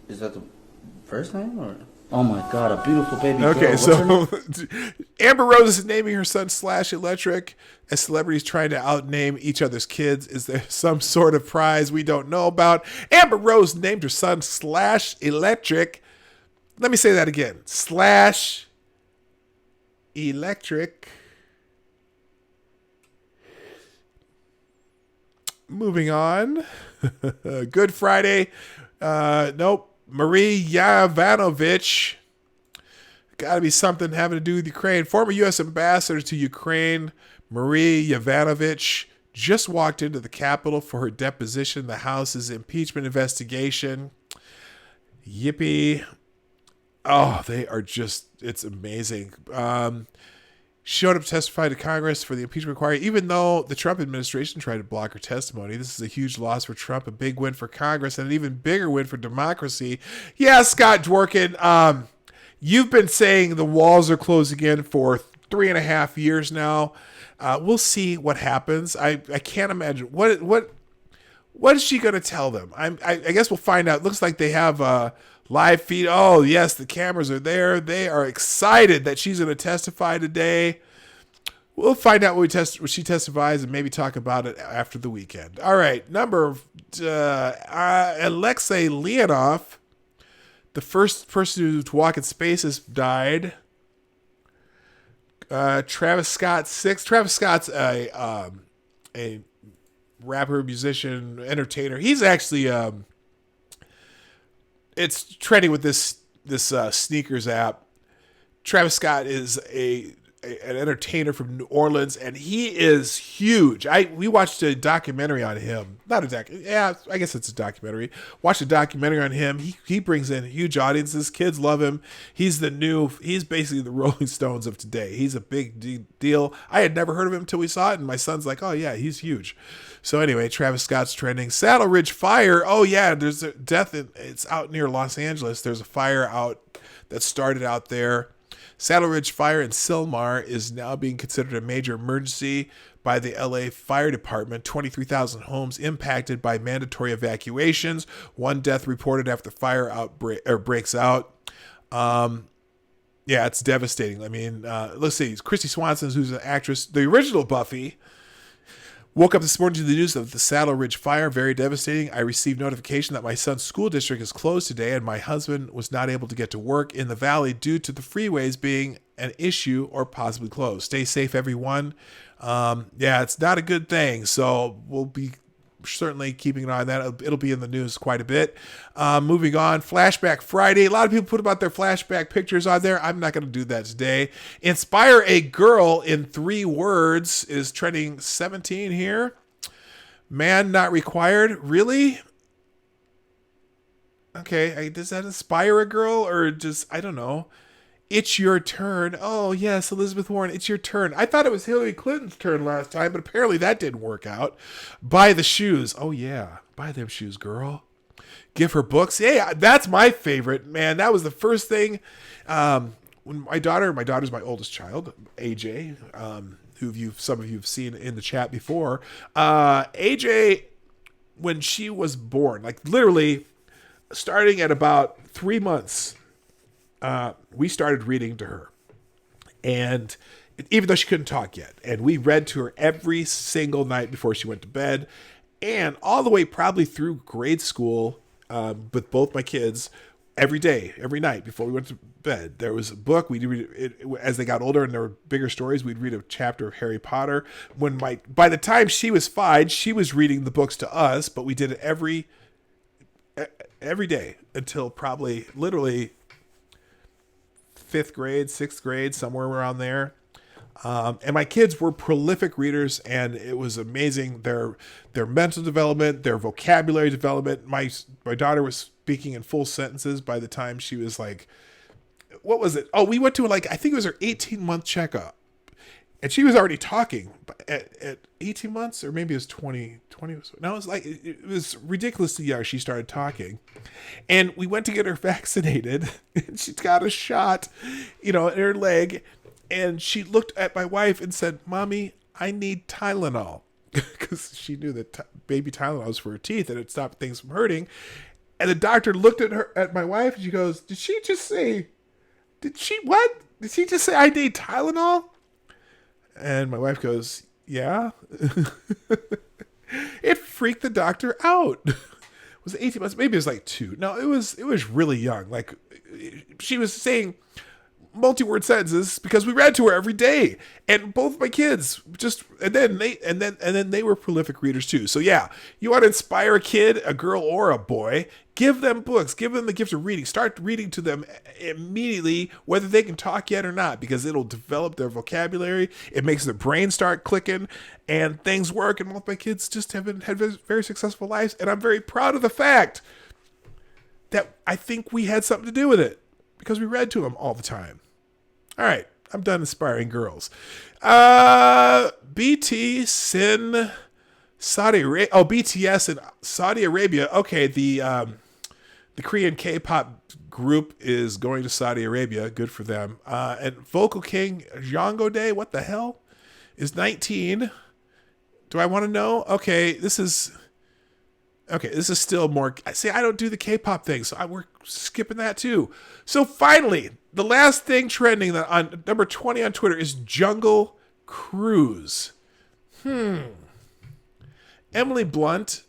S4: Is that the first name or? Oh my God, a beautiful baby girl.
S1: Okay,
S4: What's her name?
S1: so Amber Rose is naming her son Slash Electric as celebrities trying to outname each other's kids. Is there some sort of prize we don't know about? Amber Rose named her son Slash Electric. Let me say that again. Slash Electric. Moving on. Good Friday. Nope. Marie Yovanovitch. Got to be something having to do with Ukraine. Former U.S. ambassador to Ukraine, Marie Yovanovitch, just walked into the Capitol for her deposition. The House's impeachment investigation. Yippee. Oh, they are just, it's amazing. Showed up to testify to Congress for the impeachment inquiry, even though the Trump administration tried to block her testimony. This is a huge loss for Trump, a big win for Congress, and an even bigger win for democracy. Yeah, Scott Dworkin, you've been saying the walls are closed again for 3.5 years now. We'll see what happens. I can't imagine. What is she going to tell them? I guess we'll find out. It looks like they have a live feed. Oh, yes, the cameras are there. They are excited that she's going to testify today. We'll find out when she testifies and maybe talk about it after the weekend. All right, Alexei Leonov, the first person to walk in space, has died. Travis Scott, 6. Travis Scott's a rapper, musician, entertainer. He's actually it's trending with this sneakers app. Travis Scott is a an entertainer from New Orleans, and he is huge. We watched a documentary on him. Not a doc. Yeah, I guess it's a documentary. Watched a documentary on him. He brings in huge audiences. Kids love him. He's basically the Rolling Stones of today. He's a big deal. I had never heard of him until we saw it, and my son's like, oh yeah, he's huge. So anyway, Travis Scott's trending. Saddle Ridge fire. Oh yeah, there's a death. It's out near Los Angeles. There's a fire out that started out there. Saddle Ridge Fire in Sylmar is now being considered a major emergency by the LA Fire Department. 23,000 homes impacted by mandatory evacuations. One death reported after the fire breaks out. Yeah, it's devastating. I mean, let's see. Christy Swanson, who's an actress, the original Buffy, woke up this morning to the news of the Saddle Ridge fire. Very devastating. I received notification that my son's school district is closed today, and my husband was not able to get to work in the valley due to the freeways being an issue or possibly closed. Stay safe, everyone. Yeah, it's not a good thing. So we'll be certainly keeping an eye on that. It'll be in the news quite a bit. Moving on, Flashback Friday. A lot of people put about their flashback pictures on there. I'm not going to do that today. Inspire a girl in 3 words is trending 17 here. Man not required. Really? Okay, does that inspire a girl or just, I don't know. It's your turn. Oh, yes, Elizabeth Warren, it's your turn. I thought it was Hillary Clinton's turn last time, but apparently that didn't work out. Buy the shoes. Oh, yeah. Buy them shoes, girl. Give her books. Yeah, that's my favorite, man. That was the first thing. When my daughter's my oldest child, AJ, who some of you have seen in the chat before. AJ, when she was born, like literally starting at about 3 months, we started reading to her, and even though she couldn't talk yet, and we read to her every single night before she went to bed, and all the way probably through grade school, with both my kids, every day, every night before we went to bed, there was a book. We'd read it as they got older and there were bigger stories. We'd read a chapter of Harry Potter. By the time she was 5, she was reading the books to us, but we did it every day until probably literally 5th grade, 6th grade, somewhere around there. And my kids were prolific readers, and it was amazing. Their mental development, their vocabulary development. My daughter was speaking in full sentences by the time she was like, what was it? Oh, we went to I think it was her 18-month checkup, and she was already talking at 18 months, or maybe it was 20. No, it was like, it was ridiculously young. She started talking, and we went to get her vaccinated, and she got a shot, in her leg. And she looked at my wife and said, "Mommy, I need Tylenol," because she knew that baby Tylenol was for her teeth and it stopped things from hurting. And the doctor looked at my wife, and she goes, Did she just say I need Tylenol?" And my wife goes, "Yeah." It freaked the doctor out. Was it 18 months? Maybe it was like 2. No, it was really young. Like, she was saying multi-word sentences because we read to her every day, and both my kids and then they were prolific readers too. So yeah, you want to inspire a kid, a girl or a boy, give them books, give them the gift of reading. Start reading to them immediately, whether they can talk yet or not, because it'll develop their vocabulary. It makes their brain start clicking, and things work. And both my kids just had very successful lives, and I'm very proud of the fact that I think we had something to do with it, because we read to them all the time. All right, I'm done inspiring girls. BTS in Saudi Arabia. Okay, the Korean K-pop group is going to Saudi Arabia. Good for them. And Vocal King Django Day, what the hell, is 19. Do I want to know? Okay, this is still more. See, I don't do the K-pop thing, so we're skipping that too. So finally, the last thing trending on number 20 on Twitter is Jungle Cruise. Emily Blunt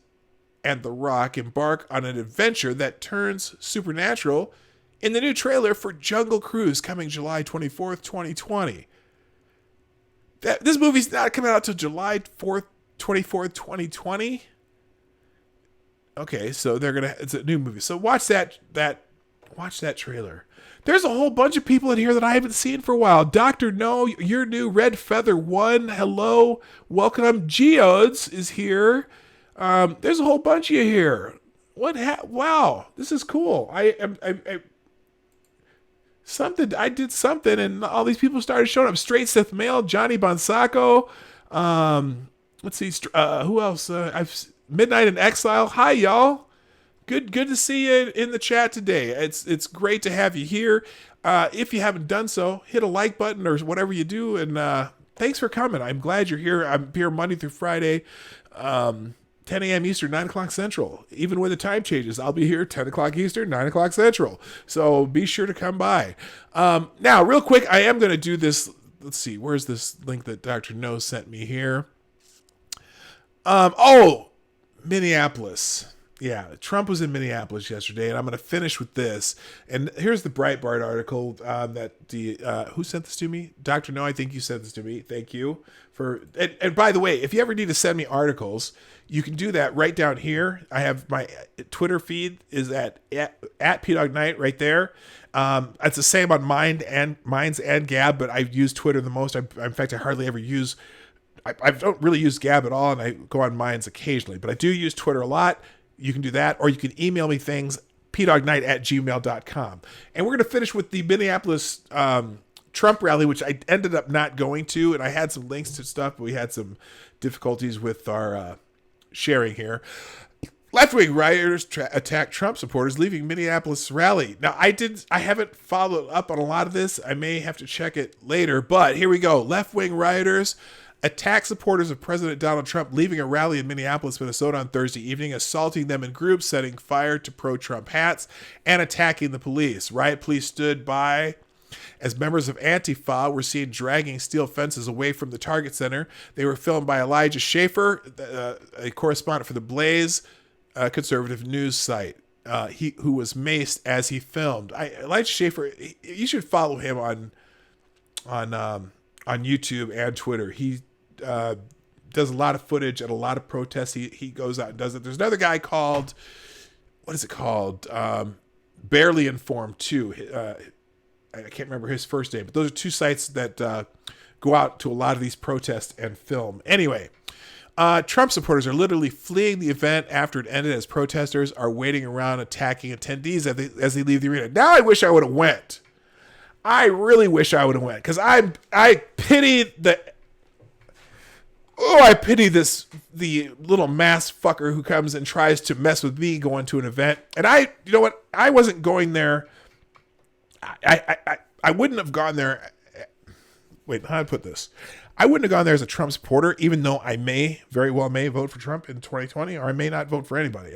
S1: and The Rock embark on an adventure that turns supernatural in the new trailer for Jungle Cruise, coming July 24th, 2020. This movie's not coming out till July 24th, 2020. Okay, so it's a new movie. So watch that trailer. There's a whole bunch of people in here that I haven't seen for a while. Dr. No, you're new. Red Feather 1, hello. Welcome. Geodes is here. There's a whole bunch of you here. Wow, this is cool. I did something, and all these people started showing up. Straight Sith Mail, Johnny Bonsaco. Let's see, who else? Midnight in Exile. Hi, y'all. Good to see you in the chat today. It's great to have you here. If you haven't done so, hit a like button or whatever you do, and thanks for coming. I'm glad you're here. I'm here Monday through Friday, 10 a.m. Eastern, 9 o'clock Central. Even when the time changes, I'll be here 10 o'clock Eastern, 9 o'clock Central. So be sure to come by. Now, real quick, I am going to do this. Let's see. Where's this link that Dr. No sent me here? Minneapolis. Yeah, Trump was in Minneapolis yesterday, and I'm going to finish with this. And here's the Breitbart article that who sent this to me? Dr. No, I think you sent this to me. Thank you for. And by the way, if you ever need to send me articles, you can do that right down here. I have my Twitter feed is at PDogKnight right there. It's the same on Minds and Gab, but I use Twitter the most. In fact, I hardly ever use. I don't really use Gab at all, and I go on Minds occasionally, but I do use Twitter a lot. You can do that, or you can email me things, pdognight@gmail.com. And we're going to finish with the Minneapolis Trump rally, which I ended up not going to, and I had some links to stuff, but we had some difficulties with our sharing here. Left-wing rioters attack Trump supporters leaving Minneapolis rally. Now, I haven't followed up on a lot of this. I may have to check it later, but here we go. Left-wing rioters attack supporters of President Donald Trump leaving a rally in Minneapolis, Minnesota on Thursday evening, assaulting them in groups, setting fire to pro-Trump hats, and attacking the police. Riot police stood by as members of Antifa were seen dragging steel fences away from the Target Center. They were filmed by Elijah Schaefer, a correspondent for The Blaze, a conservative news site, who was maced as he filmed. Elijah Schaefer, you should follow him on YouTube and Twitter. He does a lot of footage at a lot of protests. He goes out and does it. There's another guy called, what is it called? Barely Informed too. I can't remember his first name, but those are two sites that go out to a lot of these protests and film. Anyway, Trump supporters are literally fleeing the event after it ended as protesters are waiting around attacking attendees as they leave the arena. Now I wish I would have went. I really wish I would have went, because I pity the little mass fucker who comes and tries to mess with me going to an event. And you know what? I wasn't going there. I wouldn't have gone there. Wait, how do I put this? I wouldn't have gone there as a Trump supporter, even though I very well may vote for Trump in 2020, or I may not vote for anybody.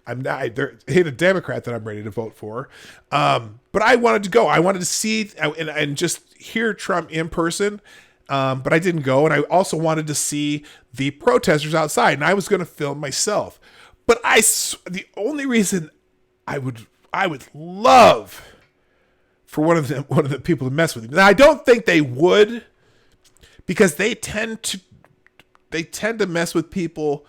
S1: I'm not. There ain't a Democrat that I'm ready to vote for. But I wanted to go. I wanted to see and just hear Trump in person. But I didn't go, and I also wanted to see the protesters outside, and I was going to film myself. But the only reason I would love for one of the people to mess with me. Now, I don't think they would, because they tend to mess with people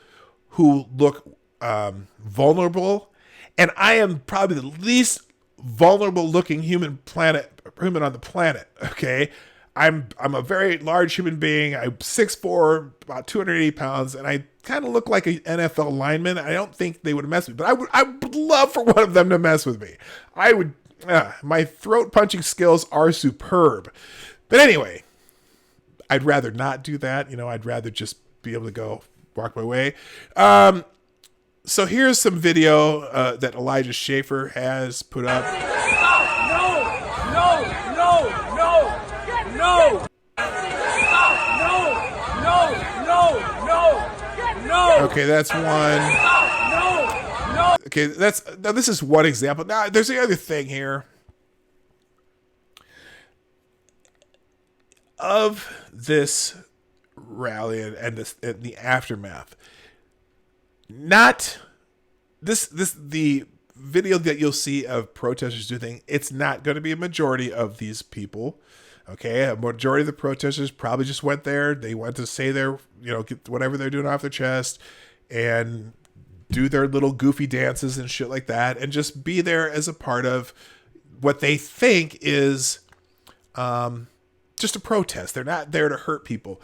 S1: who look vulnerable, and I am probably the least vulnerable looking human on the planet. Okay. I'm a very large human being. I'm 6'4", about 280 pounds, and I kind of look like an NFL lineman. I don't think they would mess with me, but I would love for one of them to mess with me. I would. My throat punching skills are superb. But anyway, I'd rather not do that. I'd rather just be able to go walk my way. So here's some video that Elijah Schaefer has put up. No. Okay, that's one. Okay, now this is one example. Now there's the other thing here of this rally and the aftermath. Not the video that you'll see of protesters do things. It's not going to be a majority of these people. Okay, a majority of the protesters probably just went there. They went to say their, get whatever they're doing off their chest and do their little goofy dances and shit like that, and just be there as a part of what they think is just a protest. They're not there to hurt people.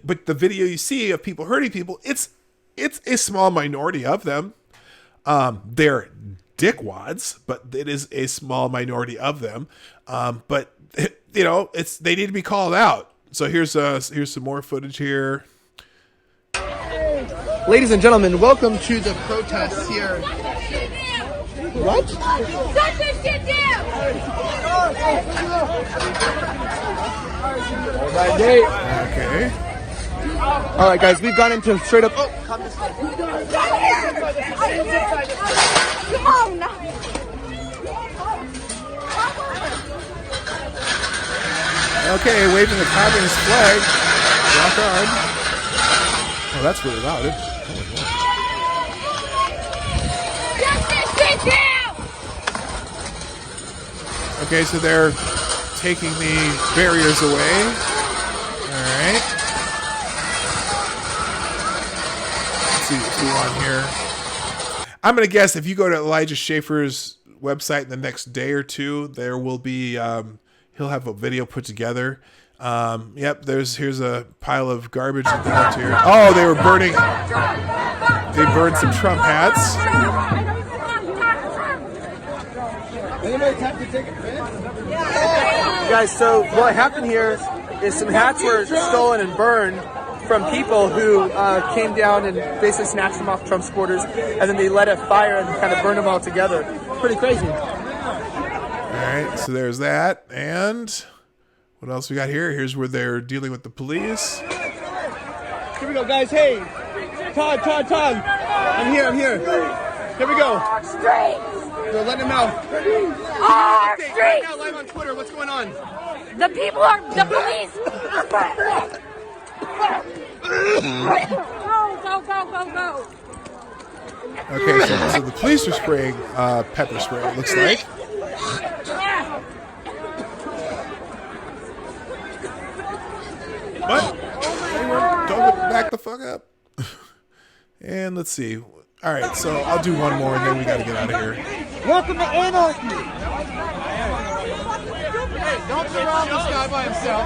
S1: But the video you see of people hurting people, it's a small minority of them. They're dickwads, but it is a small minority of them. But they need to be called out. So here's some more footage here.
S6: Ladies and gentlemen, welcome to the protests here. What?
S7: Shut this shit down!
S1: Okay.
S6: All right, guys, we've gone into straight up. Oh,
S7: Come on now!
S1: Okay, waving the communist flag. Rock on. Oh, that's really loud.
S7: Shut this shit down!
S1: Okay, so they're taking the barriers away. All right. Let's see what's on here. I'm going to guess if you go to Elijah Schaefer's website in the next day or two, there will be, he'll have a video put together. Yep, here's a pile of garbage that they left here. Oh, they burned some Trump hats.
S6: guys, so what happened here is some hats were stolen and burned from people who came down and basically snatched them off Trump supporters, and then they let it fire and kind of burned them all together. Pretty crazy.
S1: All right, so there's that. And what else we got here? Here's where they're dealing with the police.
S6: Here we go, guys. Hey, Todd. I'm here. Here we go. They're letting him out.
S7: Our
S6: Right
S7: streets!
S6: now, live on Twitter. What's going on?
S7: The people are, the police! Go!
S1: Okay, so the police are spraying pepper spray, it looks like. But don't back the fuck up. And let's see. All right, so I'll do one more and then we got to get out of here.
S6: Welcome to anarchy. Hey, don't surround this guy by himself.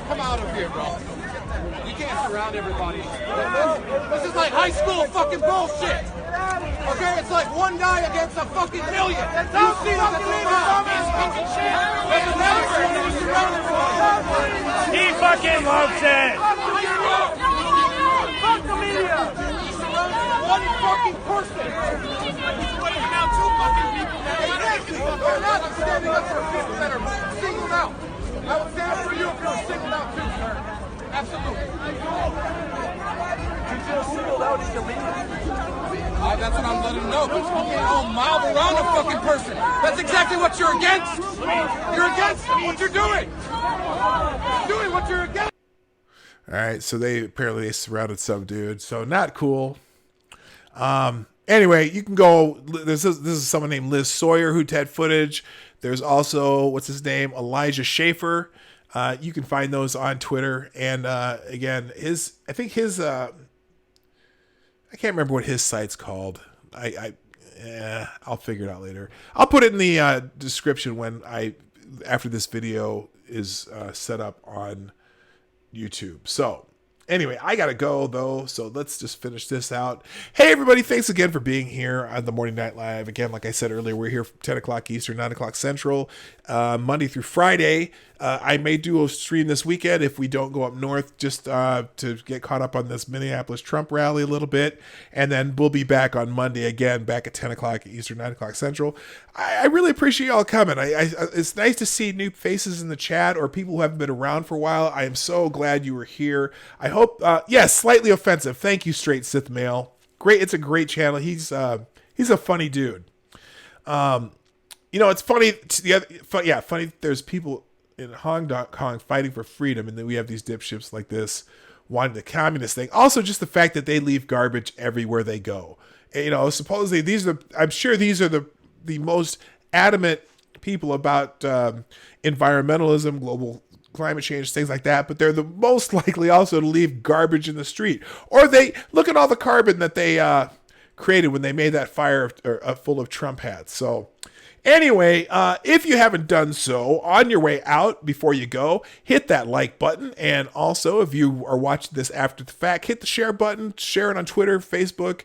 S6: Come out of here, bro. You can't surround everybody. This is like high school fucking bullshit. Okay, it's like one guy against a fucking million. You see us at the mob.
S8: He fucking loves it.
S6: Fuck the media. One fucking person. Now two fucking people. I'm not standing up for people that are singled out. I would stand up for you if you were singled out too, sir. Absolutely. You feel singled out is illegal. That's what I'm letting know, but you can't all mob around a fucking person. That's exactly what you're against. You're against what you're doing. You're doing what you're against.
S1: All right, so they surrounded some dude. So not cool. Anyway, you can go. This is someone named Liz Sawyer who had footage. There's also, what's his name? Elijah Schaefer. You can find those on Twitter. And again, I can't remember what his site's called. I'll figure it out later. I'll put it in the description after this video is set up on YouTube. So anyway, I gotta go though, so let's just finish this out. Hey everybody, thanks again for being here on the Morning Night Live. Again, like I said earlier, we're here from 10 o'clock Eastern, 9 o'clock Central, Monday through Friday. I may do a stream this weekend if we don't go up north, just to get caught up on this Minneapolis Trump rally a little bit, and then we'll be back on Monday again, back at 10 o'clock Eastern, 9 o'clock Central. I really appreciate y'all coming. It's nice to see new faces in the chat or people who haven't been around for a while. I am so glad you were here. I hope, yes, slightly offensive. Thank you, Straight Sith Male. Great, it's a great channel. He's a funny dude. It's funny. Funny. There's people in Hong Kong fighting for freedom, and then we have these dipshits like this wanting the communist thing. Also, just the fact that they leave garbage everywhere they go. And, supposedly I'm sure these are the most adamant people about environmentalism, global climate change, things like that, but they're the most likely also to leave garbage in the street. Or they look at all the carbon that they created when they made that fire full of Trump hats. So anyway, if you haven't done so, on your way out, before you go, hit that like button. And also, if you are watching this after the fact, hit the share button, share it on Twitter, Facebook,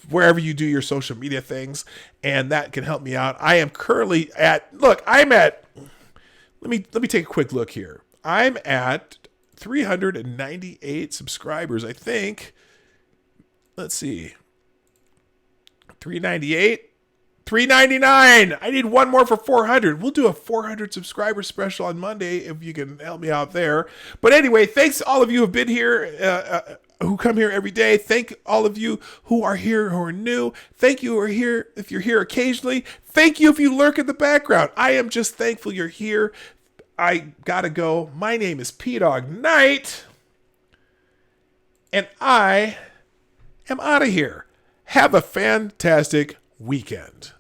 S1: wherever you do your social media things. And that can help me out. I am currently let me take a quick look here. I'm at 398 subscribers, I think. Let's see. 398. 399. I need one more for 400. We'll do a 400 subscriber special on Monday if you can help me out there. But anyway, thanks to all of you who have been here, who come here every day. Thank all of you who are here who are new. Thank you who are here if you're here occasionally. Thank you if you lurk in the background. I am just thankful you're here. I gotta go. My name is P-Dog Knight, and I am out of here. Have a fantastic weekend.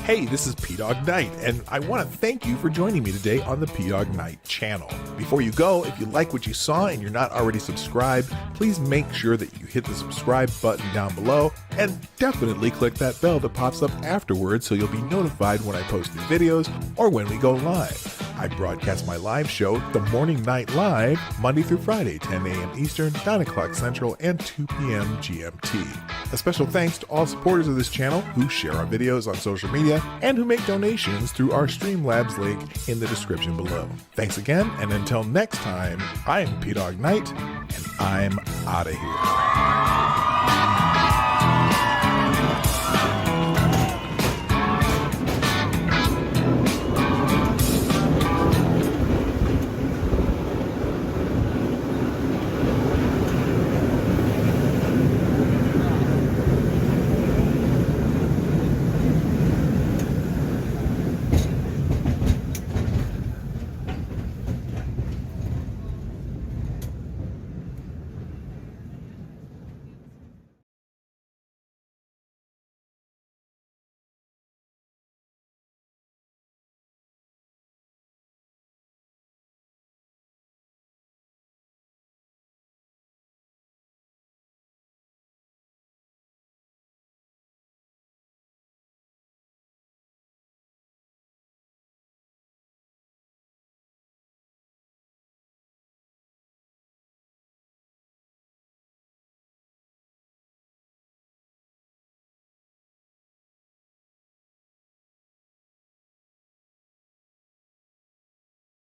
S1: Hey, this is P-Dog Knight, and I want to thank you for joining me today on the P-Dog Knight channel. Before you go, if you like what you saw and you're not already subscribed, please make sure that you hit the subscribe button down below, and definitely click that bell that pops up afterwards so you'll be notified when I post new videos or when we go live. I broadcast my live show, The Morning Night Live, Monday through Friday, 10 a.m. Eastern, 9 o'clock Central, and 2 p.m. GMT. A special thanks to all supporters of this channel who share our videos on social media and who make donations through our Streamlabs link in the description below. Thanks again, and until next time, I am P-Dog Knight, and I'm out of here.